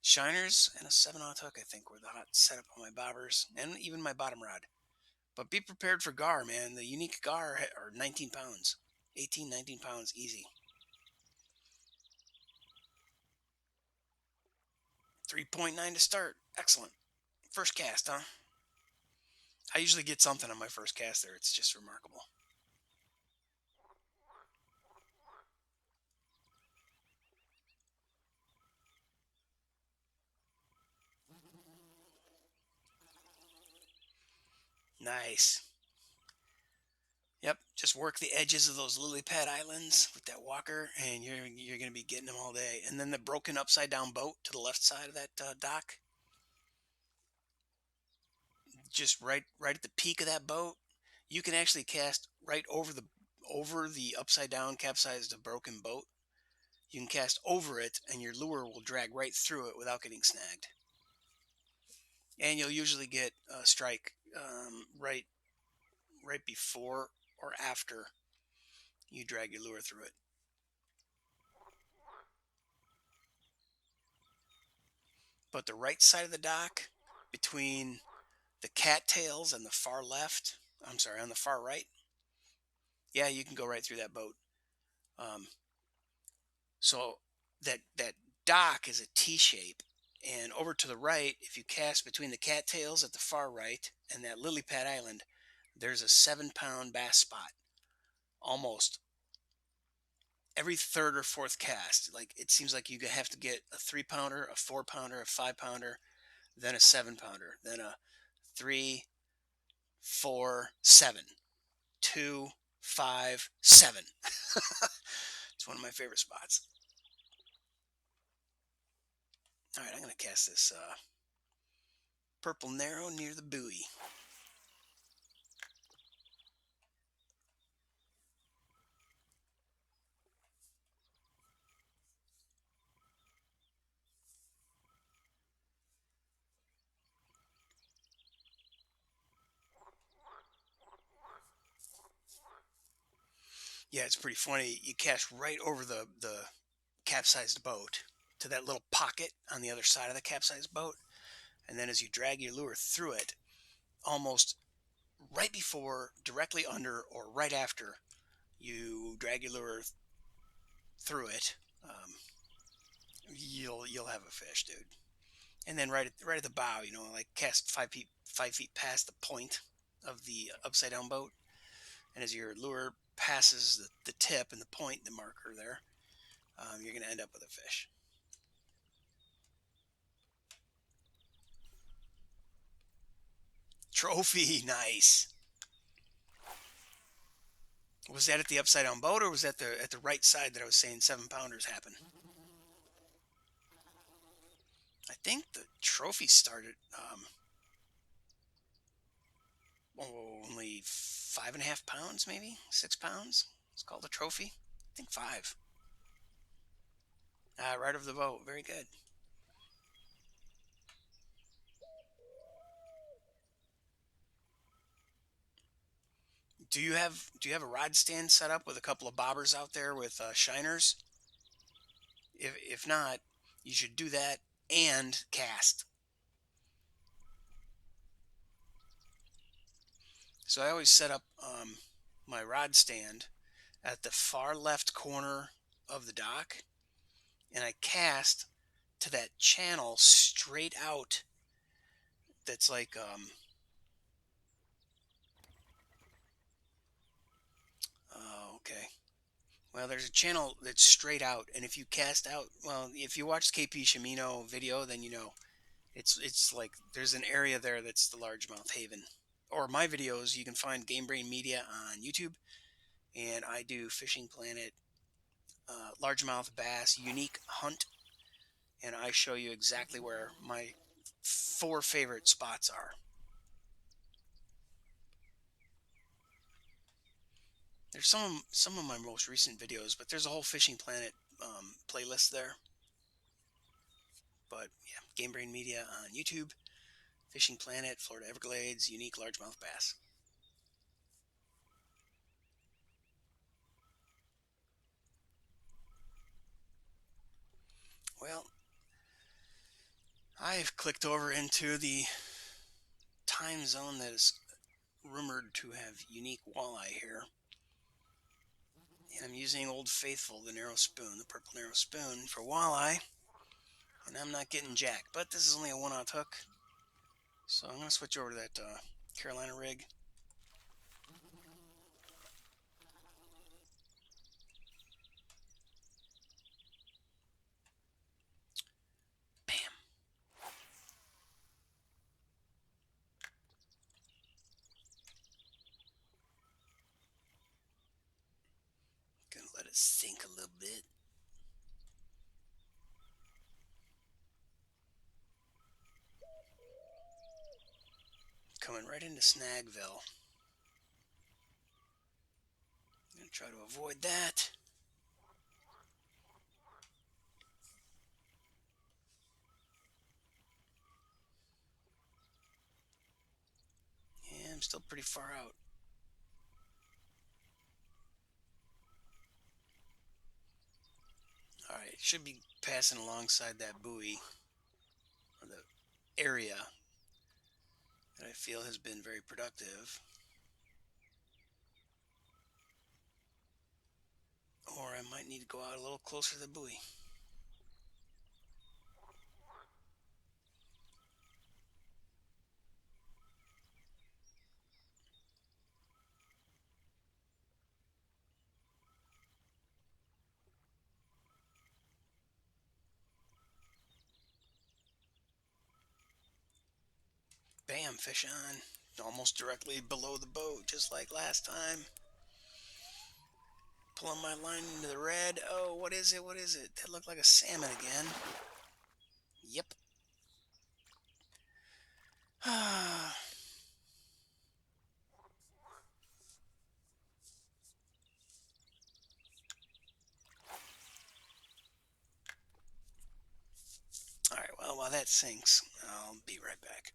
Speaker 1: shiners and a 7/0 hook, I think, were the hot setup on my bobbers and even my bottom rod. But be prepared for gar, man. The unique gar are 19 pounds, 18, 19 pounds, easy. 3.9 to start. Excellent. First cast, huh? I usually get something on my first cast there. It's just remarkable. Nice. Yep, just work the edges of those lily pad islands with that walker, and you're going to be getting them all day. And then the broken upside down boat to the left side of that dock, just right at the peak of that boat, you can actually cast right over the upside down capsized broken boat. You can cast over it and your lure will drag right through it without getting snagged. And you'll usually get a strike right before or after you drag your lure through it. But the right side of the dock, between the cattails and the far left, I'm sorry, on the far right, yeah, you can go right through that boat. So that dock is a T shape, and over to the right, if you cast between the cattails at the far right and that lily pad island, there's a 7-pound bass spot. Almost every third or fourth cast, like it seems like you have to get a 3-pounder, a 4-pounder, a 5-pounder, then a 7-pounder, then a 3, 4, 7, 2, 5, 7. It's one of my favorite spots. All right, I'm going to cast this purple narrow near the buoy. Yeah, it's pretty funny. You cast right over the capsized boat to that little pocket on the other side of the capsized boat. And then as you drag your lure through it, almost right before, directly under, or right after you drag your lure through it, you'll have a fish, dude. And then right at the bow, like cast 5 feet past the point of the upside down boat, and as your lure passes the tip and the point, the marker there, you're going to end up with a fish. Trophy, nice. Was that at the upside down boat, or was that at the right side that I was saying 7-pounders happen? I think the trophy started only 5.5 pounds, maybe 6 pounds. It's called a trophy. I think 5. Right over the boat. Very good. Do you have a rod stand set up with a couple of bobbers out there with shiners? If not, you should do that and cast. So I always set up my rod stand at the far left corner of the dock, and I cast to that channel straight out. That's like okay. Well, there's a channel that's straight out, and if you cast out, well, if you watch KP Shimino video, then you know it's like there's an area there that's the largemouth haven. Or my videos, you can find GameBrain.media on YouTube, and I do Fishing Planet, largemouth bass, unique hunt, and I show you exactly where my 4 favorite spots are. There's some of my most recent videos, but there's a whole Fishing Planet playlist there. But yeah, GameBrain.media on YouTube, Fishing Planet, Florida Everglades, unique largemouth bass. Well, I've clicked over into the time zone that is rumored to have unique walleye here. And I'm using Old Faithful, the narrow spoon, the purple narrow spoon, for walleye. And I'm not getting jack, but this is only a 1/0 hook. So I'm going to switch over to that Carolina rig. Bam. Gonna let it sink a little bit. Coming right into Snagville. gonna try to avoid that. Yeah, I'm still pretty far out. Alright, it should be passing alongside that buoy, or the area that I feel has been very productive. Or I might need to go out a little closer to the buoy. Bam, fish on. Almost directly below the boat, just like last time. Pulling my line into the red. Oh, what is it? What is it? That looked like a salmon again. Yep. Alright, well, while that sinks, I'll be right back.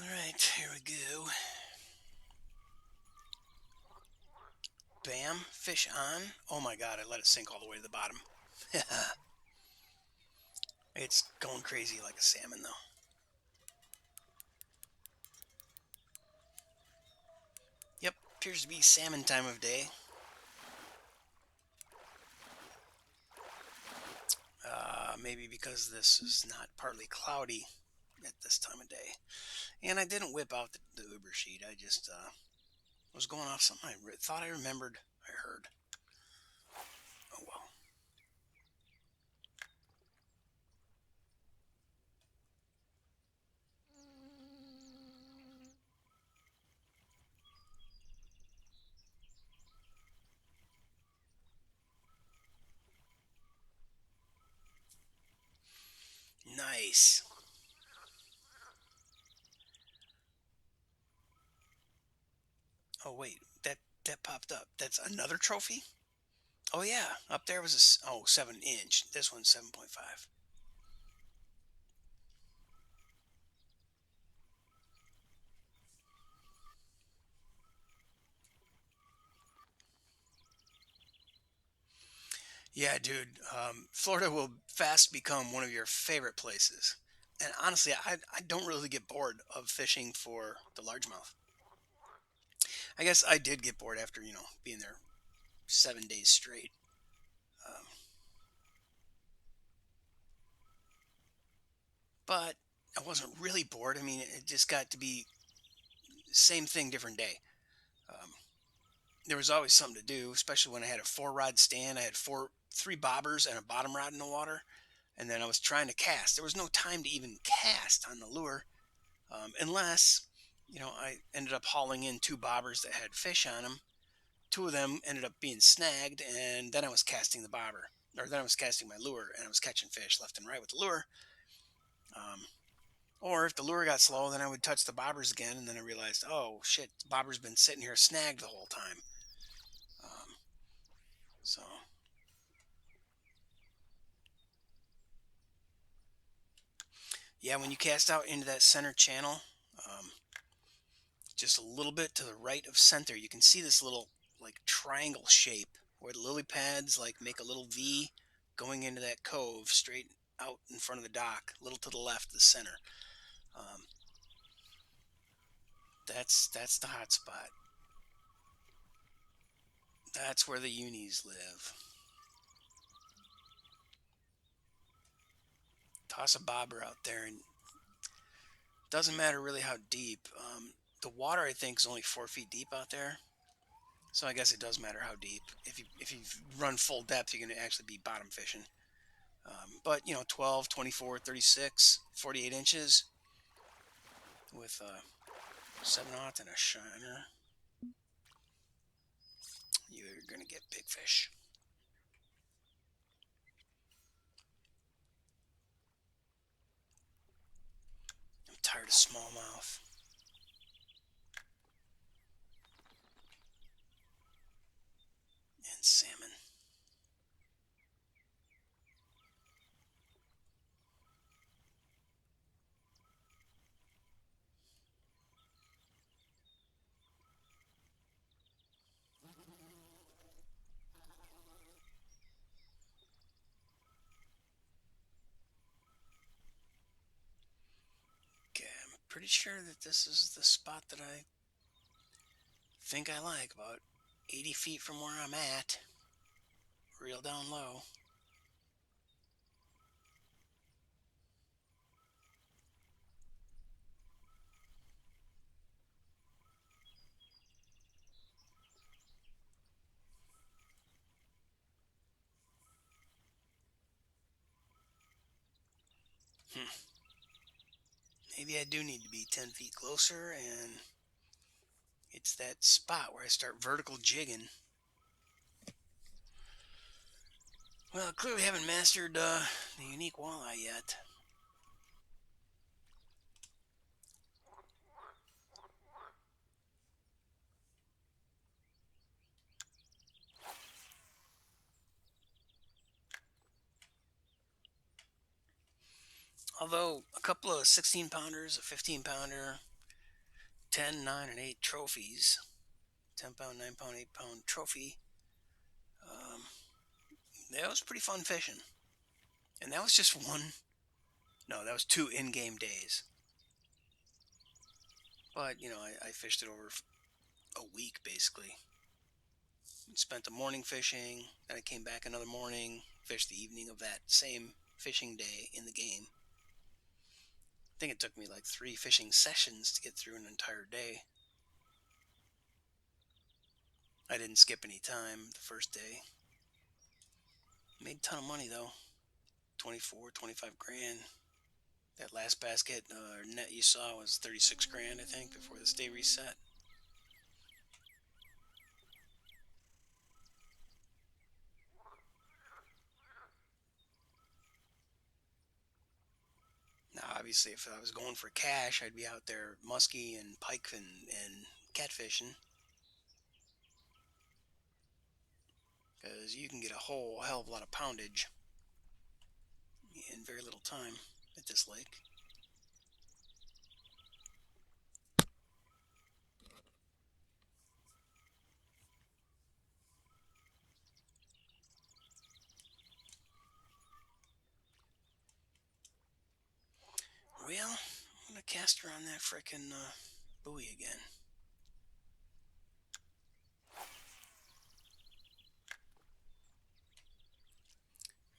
Speaker 1: Alright, here we go. Bam, fish on. Oh my god, I let it sink all the way to the bottom. It's going crazy like a salmon, though. Yep, appears to be salmon time of day. Maybe because this is not partly cloudy at this time of day. And I didn't whip out the Uber sheet. I just was going off something I thought I remembered I heard. Oh well. Nice. Oh wait, that popped up. That's another trophy? Oh yeah, up there was a 7 inch. This one's 7.5. Yeah, dude. Florida will fast become one of your favorite places. And honestly, I don't really get bored of fishing for the largemouth. I guess I did get bored after, being there 7 days straight. Um, but I wasn't really bored. I mean, it just got to be same thing, different day. Um, there was always something to do, especially when I had a 4 rod stand. I had three bobbers and a bottom rod in the water, and then I was trying to cast. There was no time to even cast on the lure, unless I ended up hauling in 2 bobbers that had fish on them. 2 of them ended up being snagged, and then I was casting the bobber, or then I was casting my lure, and I was catching fish left and right with the lure. Um, or if the lure got slow, then I would touch the bobbers again, and then I realized, oh shit, the bobber's been sitting here snagged the whole time. Um, so yeah, when you cast out into that center channel, um, just a little bit to the right of center, you can see this little like triangle shape where the lily pads like make a little V going into that cove straight out in front of the dock, a little to the left of the center. Um, that's the hot spot. That's where the unis live. Toss a bobber out there, and doesn't matter really how deep. The water, I think, is only 4 feet deep out there. So I guess it does matter how deep. If you run full depth, you're going to actually be bottom fishing. But, 12, 24, 36, 48 inches with a 7/0 and a shiner, you're going to get big fish. I'm tired of smallmouth and salmon. Okay, I'm pretty sure that this is the spot that I think I like, about 80 feet from where I'm at. Real down low. Maybe I do need to be 10 feet closer, and it's that spot where I start vertical jigging. Well, I clearly haven't mastered the unique walleye yet. Although a couple of 16 pounders, a 15 pounder, 10, 9, and 8 trophies, 10 pound, 9 pound, 8 pound trophy, um, that was pretty fun fishing. And that was just one, no, that was 2 in game days. But, I fished it over a week basically. Spent the morning fishing, then I came back another morning, fished the evening of that same fishing day in the game. I think it took me like 3 fishing sessions to get through an entire day. I didn't skip any time the first day. Made a ton of money though. 24, 25 grand. That last basket net you saw was 36 grand, I think, before this day reset. Now, obviously, if I was going for cash, I'd be out there muskie and pike and catfishing. Because you can get a whole hell of a lot of poundage in very little time at this lake. Well, I'm going to cast her on that frickin' buoy again.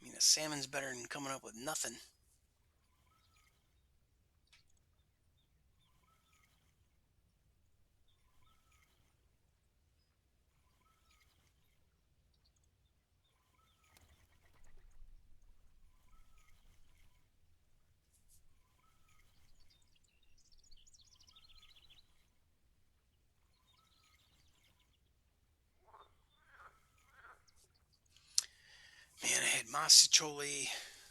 Speaker 1: I mean, a salmon's better than coming up with nothing. Man, I had masticholi,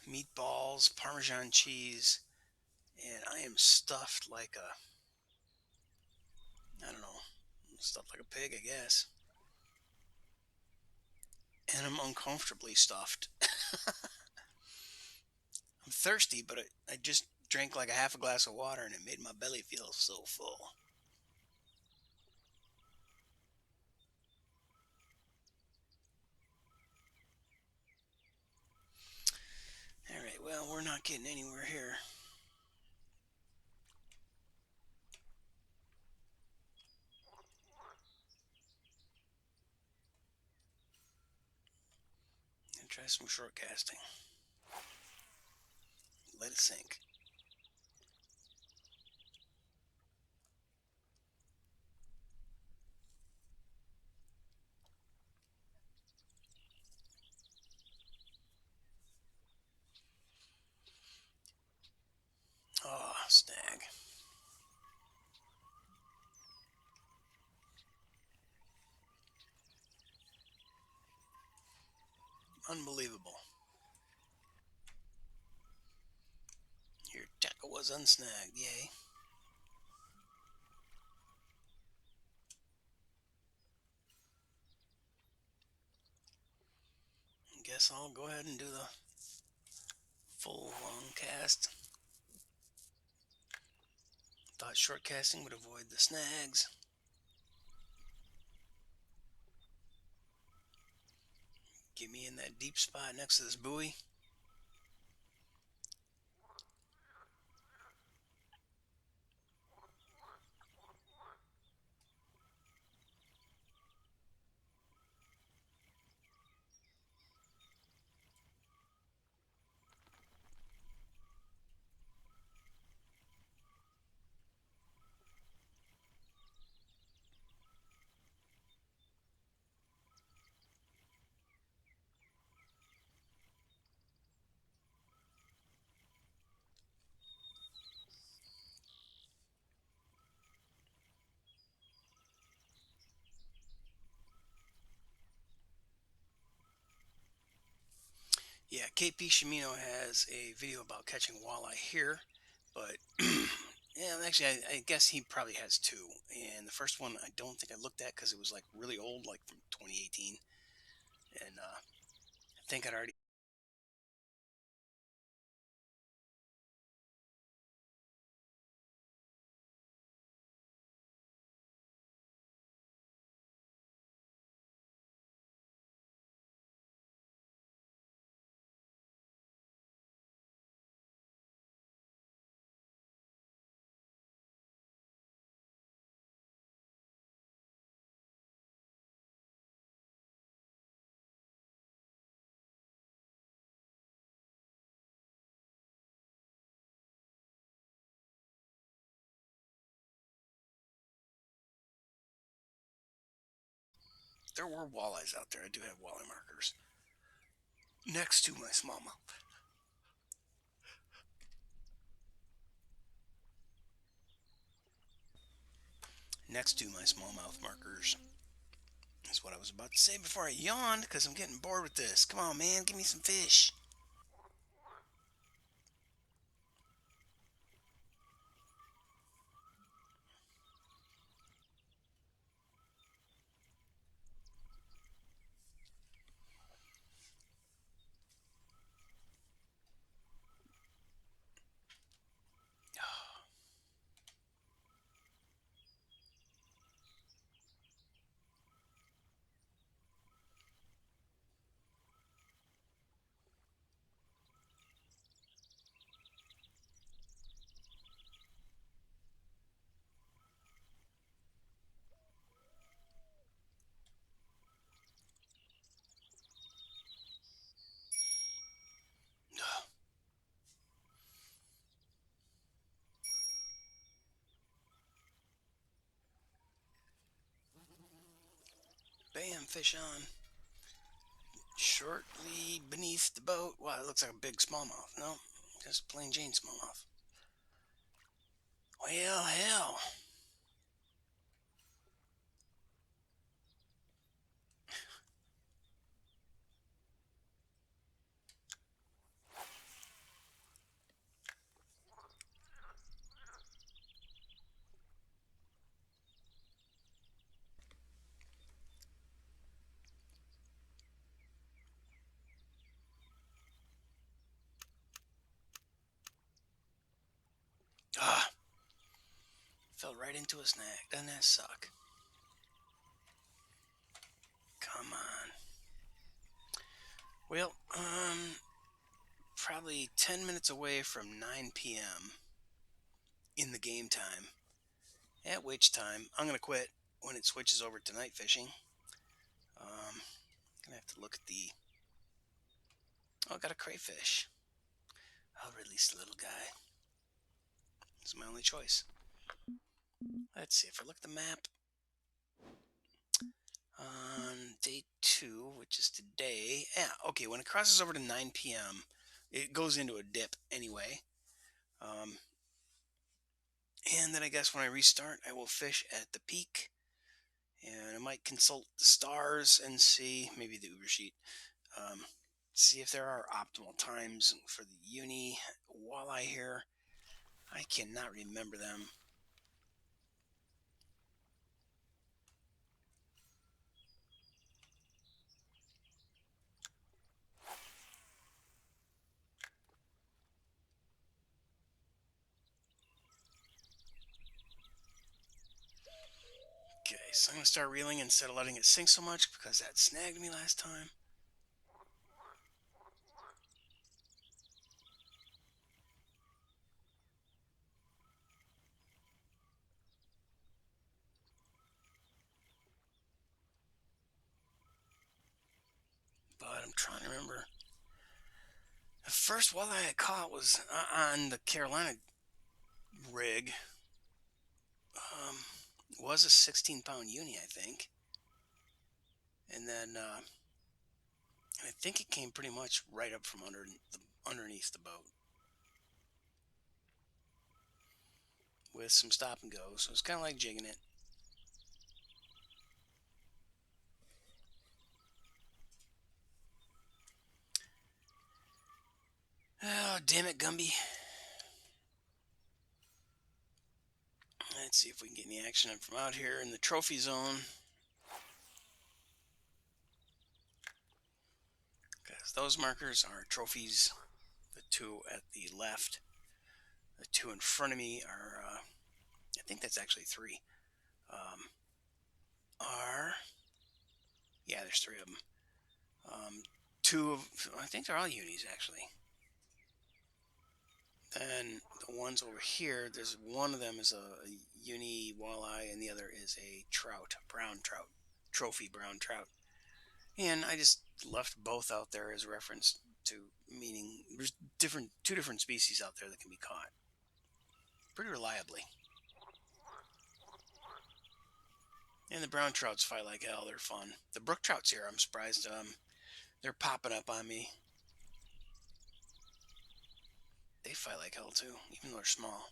Speaker 1: meatballs, Parmesan cheese, and I am stuffed like I don't know, stuffed like a pig, I guess. And I'm uncomfortably stuffed. I'm thirsty, but I just drank like a half a glass of water and it made my belly feel so full. Alright, well, we're not getting anywhere here. Try some short casting. Let it sink. Oh, snag. Unbelievable. Your tackle was unsnagged, yay. Guess I'll go ahead and do the full long cast. Thought short casting would avoid the snags. Get me in that deep spot next to this buoy. Yeah, KP Shimino has a video about catching walleye here, but yeah, actually, I guess he probably has two. And the first one I don't think I looked at because it was like really old, like from 2018. And I think I'd already. There were walleyes out there. I do have walleye markers next to my smallmouth. Next to my smallmouth markers. That's what I was about to say before I yawned because I'm getting bored with this. Come on, man, give me some fish. Bam, fish on. Shortly beneath the boat. Wow, it looks like a big smallmouth. No, just plain Jane smallmouth. Well, hell. Ah, fell right into a snag. Doesn't that suck? Come on. Well, probably 10 minutes away from 9 p.m. in the game time. At which time I'm gonna quit when it switches over to night fishing. Gonna have to look at the. Oh, I got a crayfish. I'll release the little guy. It's my only choice. Let's see, if I look at the map, on day 2, which is today, yeah, okay, when it crosses over to 9 p.m., it goes into a dip anyway. And then I guess when I restart, I will fish at the peak, and I might consult the stars and see, maybe the Uber sheet, see if there are optimal times for the uni walleye here. I cannot remember them. Okay, so I'm going to start reeling instead of letting it sink so much because that snagged me last time. But I'm trying to remember. The first walleye I caught was on the Carolina rig. Was a 16-pound uni, I think. And then I think it came pretty much right up from underneath the boat with some stop and go. So it's kind of like jigging it. Oh, damn it, Gumby. Let's see if we can get any action from out here in the trophy zone. Because those markers are trophies. The 2 at the left. The 2 in front of me are, I think that's actually 3. Yeah, there's 3 of them. 2 of, I think they're all unis actually. Then the ones over here, there's one of them is a uni walleye and the other is a trout, brown trout, trophy brown trout. And I just left both out there as reference to meaning there's 2 different species out there that can be caught pretty reliably. And the brown trouts fight like hell. They're fun. The brook trouts here, I'm surprised. They're popping up on me. They fight like hell too, even though they're small.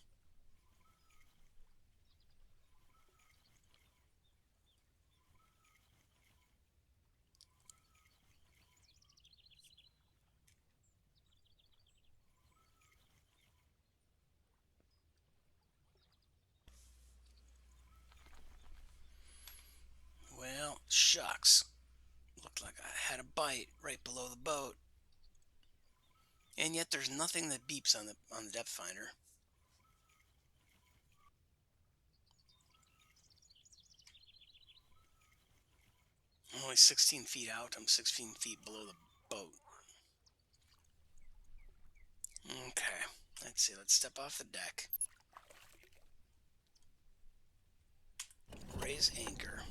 Speaker 1: Well, shucks. Looked like I had a bite right below the boat. And yet there's nothing that beeps on the depth finder. I'm only 16 feet out. I'm 16 feet below the boat. Okay. Let's see. Let's step off the deck. Raise anchor.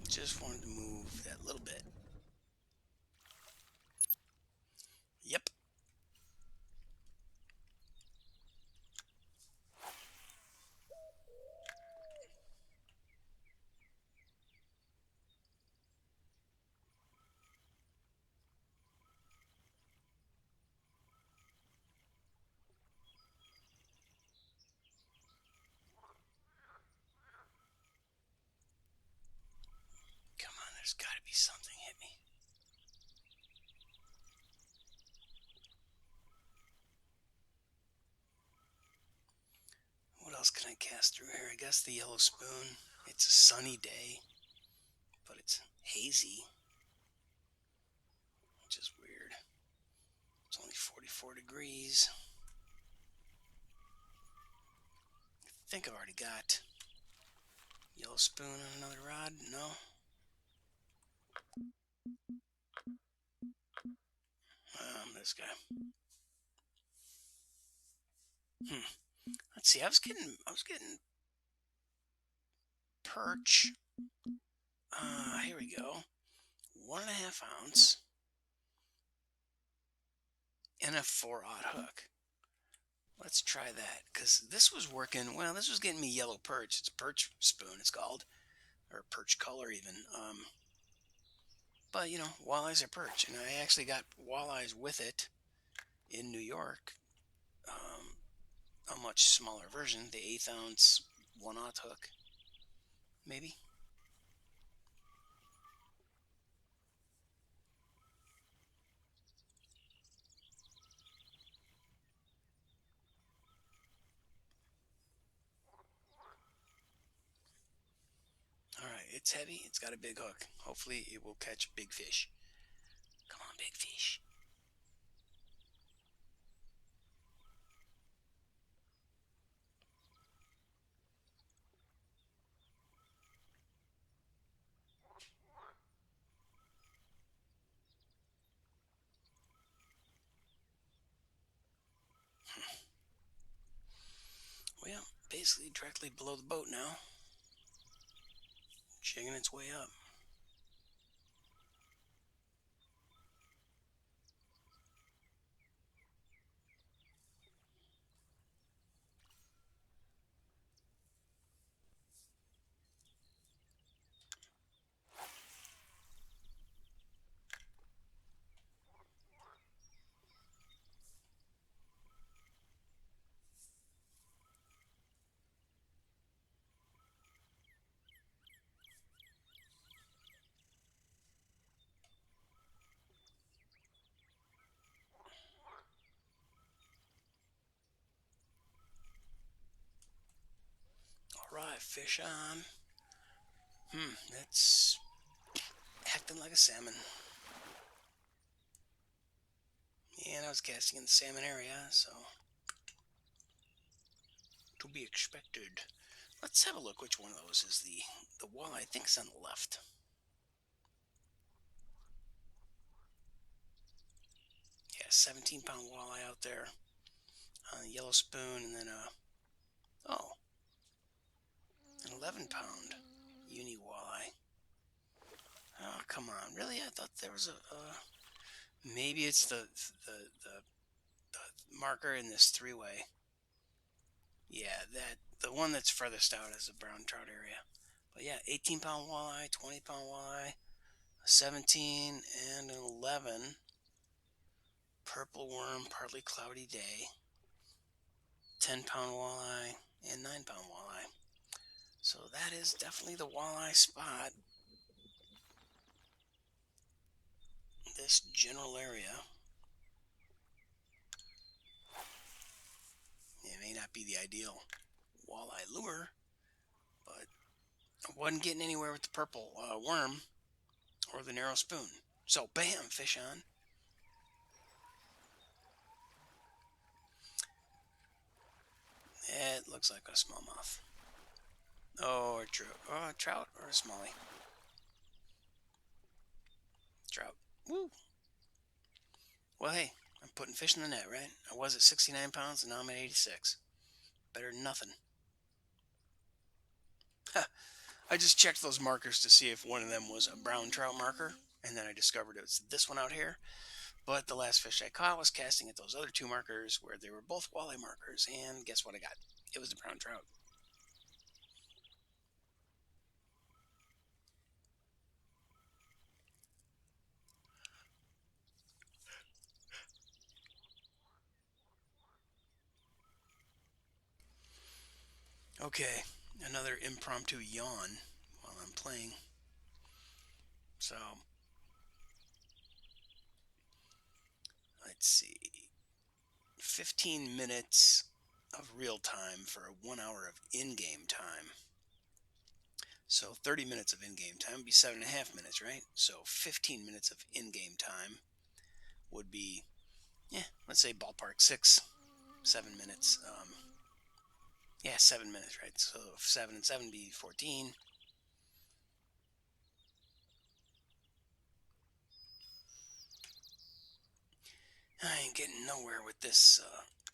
Speaker 1: Just wanted to move that little bit. Yep. Come on, there's got to be something hit me. What else can I cast through here? I guess the yellow spoon. It's a sunny day, but it's hazy, which is weird. It's only 44 degrees. I think I've already got yellow spoon on another rod. No. This guy. Let's see. I was getting perch Here we go. 1.5 ounce and a 4/0 hook. Let's try that, because this was working well. This was getting me yellow perch. It's a perch spoon, it's called, or perch color even. But walleyes are perch, and I actually got walleyes with it in New York. A much smaller version, the 1/8 ounce 1/0 hook, maybe. All right, it's heavy. It's got a big hook. Hopefully, it will catch big fish. Come on, big fish. Well, basically directly below the boat now. Jigging its way up. Alright, fish on. That's acting like a salmon. And I was casting in the salmon area, so to be expected. Let's have a look which one of those is the walleye. I think it's on the left. Yeah, 17-pound walleye out there. Yellow spoon, and then an 11-pound uni walleye. Oh, come on. Really? I thought there was maybe it's the marker in this three-way. Yeah, the one that's furthest out is the brown trout area. But yeah, 18-pound walleye, 20-pound walleye, 17 and an 11. Purple worm, partly cloudy day. 10-pound walleye and 9-pound walleye. So that is definitely the walleye spot. This general area. It may not be the ideal walleye lure, but I wasn't getting anywhere with the purple worm or the narrow spoon. So bam, fish on. It looks like a smallmouth. Oh, or a trout or a smallie. Trout. Woo. Well, hey, I'm putting fish in the net, right? I was at 69 pounds and now I'm at 86. Better than nothing. I just checked those markers to see if one of them was a brown trout marker, and then I discovered it was this one out here. But the last fish I caught was casting at those other two markers where they were both walleye markers, and guess what I got? It was the brown trout. Okay, another impromptu yawn while I'm playing. So, let's see. 15 minutes of real time for 1 hour of in-game time. So 30 minutes of in-game time would be 7.5 minutes, right? So 15 minutes of in-game time would be, let's say ballpark 7 minutes. Yeah, 7 minutes, right? So 7 and 7 be 14. I ain't getting nowhere with this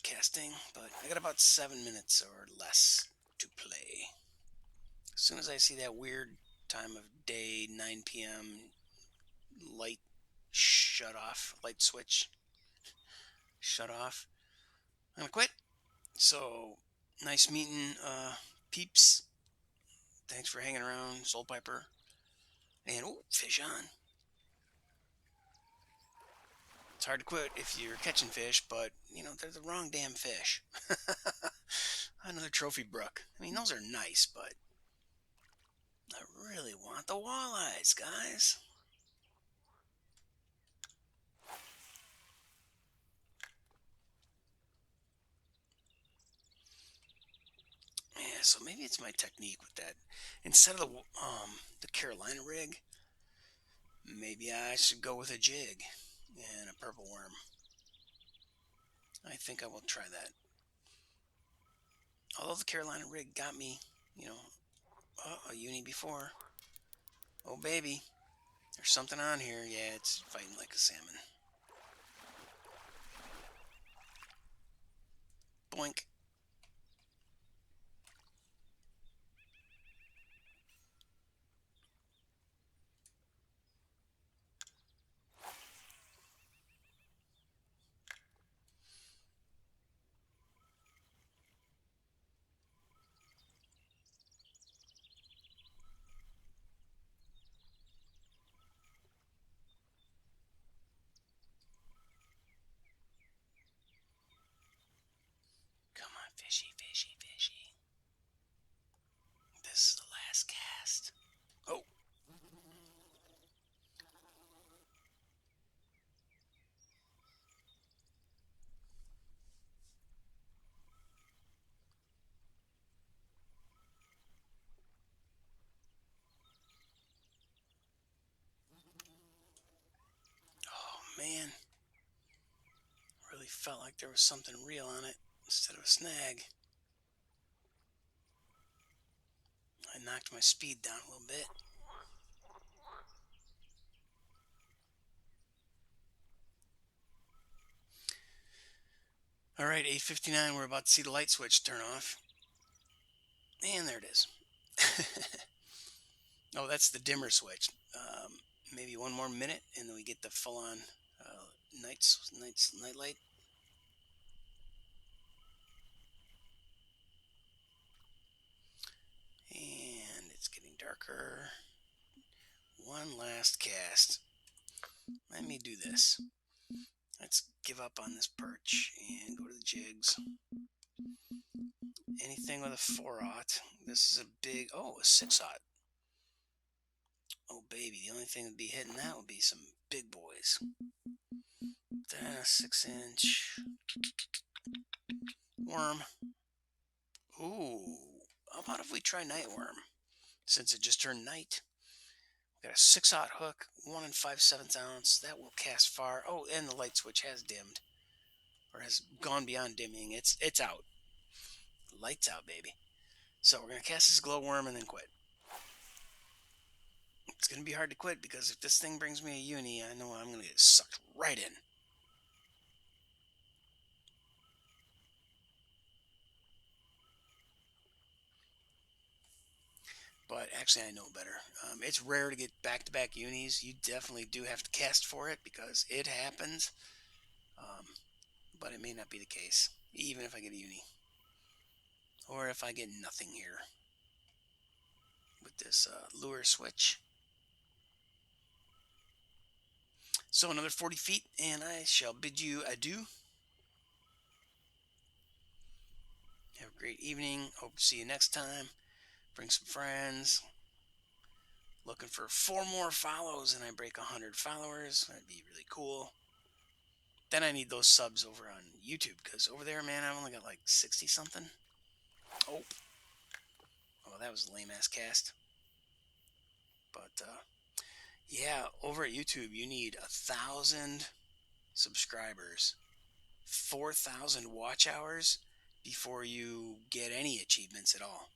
Speaker 1: casting, but I got about 7 minutes or less to play. As soon as I see that weird time of day, 9 p.m. light shut off, light switch shut off. I'm gonna quit. So nice meeting peeps. Thanks for hanging around, Soul Piper. And oh, fish on. It's hard to quit if you're catching fish, but you know, they're the wrong damn fish. Another trophy brook. I mean, those are nice, but I really want the walleyes, guys. Yeah, so maybe it's my technique with that. Instead of the Carolina rig, maybe I should go with a jig and a purple worm. I think I will try that. Although the Carolina rig got me, you know, a uni before. Oh baby, there's something on here. Yeah, it's fighting like a salmon. Boink. Come on, fishy, fishy, fishy. This is the last cast. Oh. Oh man. Really felt like there was something real on it instead of a snag. I knocked my speed down a little bit. All right, 8:59. We're about to see the light switch turn off. And there it is. Oh, that's the dimmer switch. Maybe one more minute, and then we get the full-on night light. And it's getting darker. One last cast. Let me do this. Let's give up on this perch and go to the jigs. Anything with a 4/0. This is a big, oh, a 6/0. Oh, baby, the only thing that'd be hitting that would be some big boys. Then a 6-inch worm. Ooh, how about if we try night worm? Since it just turned night. Got a 6/0 hook, 1 5/7 ounce. That will cast far. Oh, and the light switch has dimmed, or has gone beyond dimming. It's out. Lights out, baby. So we're gonna cast this glowworm and then quit. It's gonna be hard to quit because if this thing brings me a uni, I know I'm gonna get sucked right in. But actually, I know better. It's rare to get back-to-back unis. You definitely do have to cast for it because it happens. But it may not be the case, even if I get a uni. Or if I get nothing here with this lure switch. So another 40 feet, and I shall bid you adieu. Have a great evening. Hope to see you next time. Bring some friends. Looking for 4 more follows, and I break 100 followers. That'd be really cool. Then I need those subs over on YouTube, because over there, man, I've only got like 60 something. Oh, that was a lame ass cast. But yeah, over at YouTube, you need 1,000 subscribers, 4,000 watch hours before you get any achievements at all.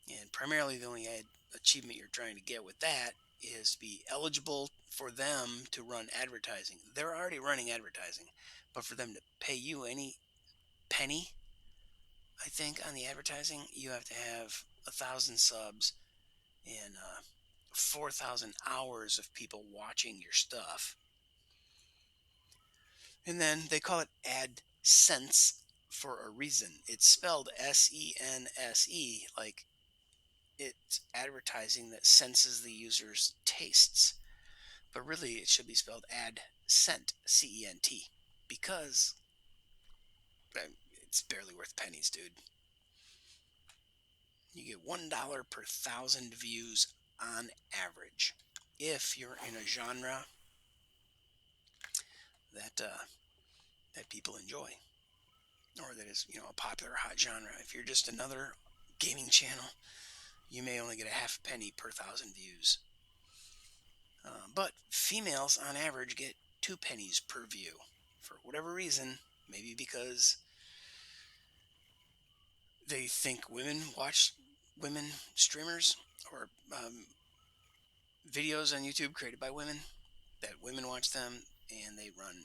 Speaker 1: And primarily, the only achievement you're trying to get with that is to be eligible for them to run advertising. They're already running advertising, but for them to pay you any penny, I think, on the advertising, you have to have 1,000 subs and 4,000 hours of people watching your stuff. And then they call it AdSense for a reason. It's spelled Sense, like it's advertising that senses the user's tastes. But really, it should be spelled AdScent, CENT, because it's barely worth pennies, dude. You get $1 per 1,000 views on average if you're in a genre that that people enjoy, or that is, a popular hot genre. If you're just another gaming channel, you may only get a half penny per 1,000 views. But females on average get 2 pennies per view for whatever reason. Maybe because they think women watch women streamers, or videos on YouTube created by women, that women watch them, and they run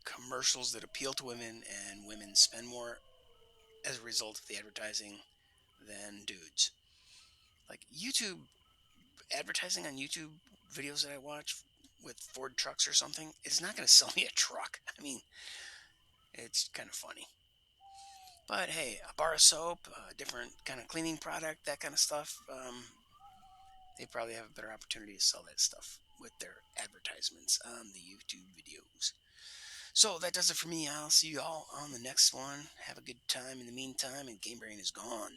Speaker 1: commercials that appeal to women, and women spend more as a result of the advertising than dudes. Like YouTube advertising on YouTube videos that I watch with Ford trucks or something, it's not going to sell me a truck. I mean, it's kind of funny. But hey, a bar of soap, a different kind of cleaning product, that kind of stuff, they probably have a better opportunity to sell that stuff with their advertisements on the YouTube videos. So that does it for me. I'll see you all on the next one. Have a good time in the meantime, and Game Brain is gone.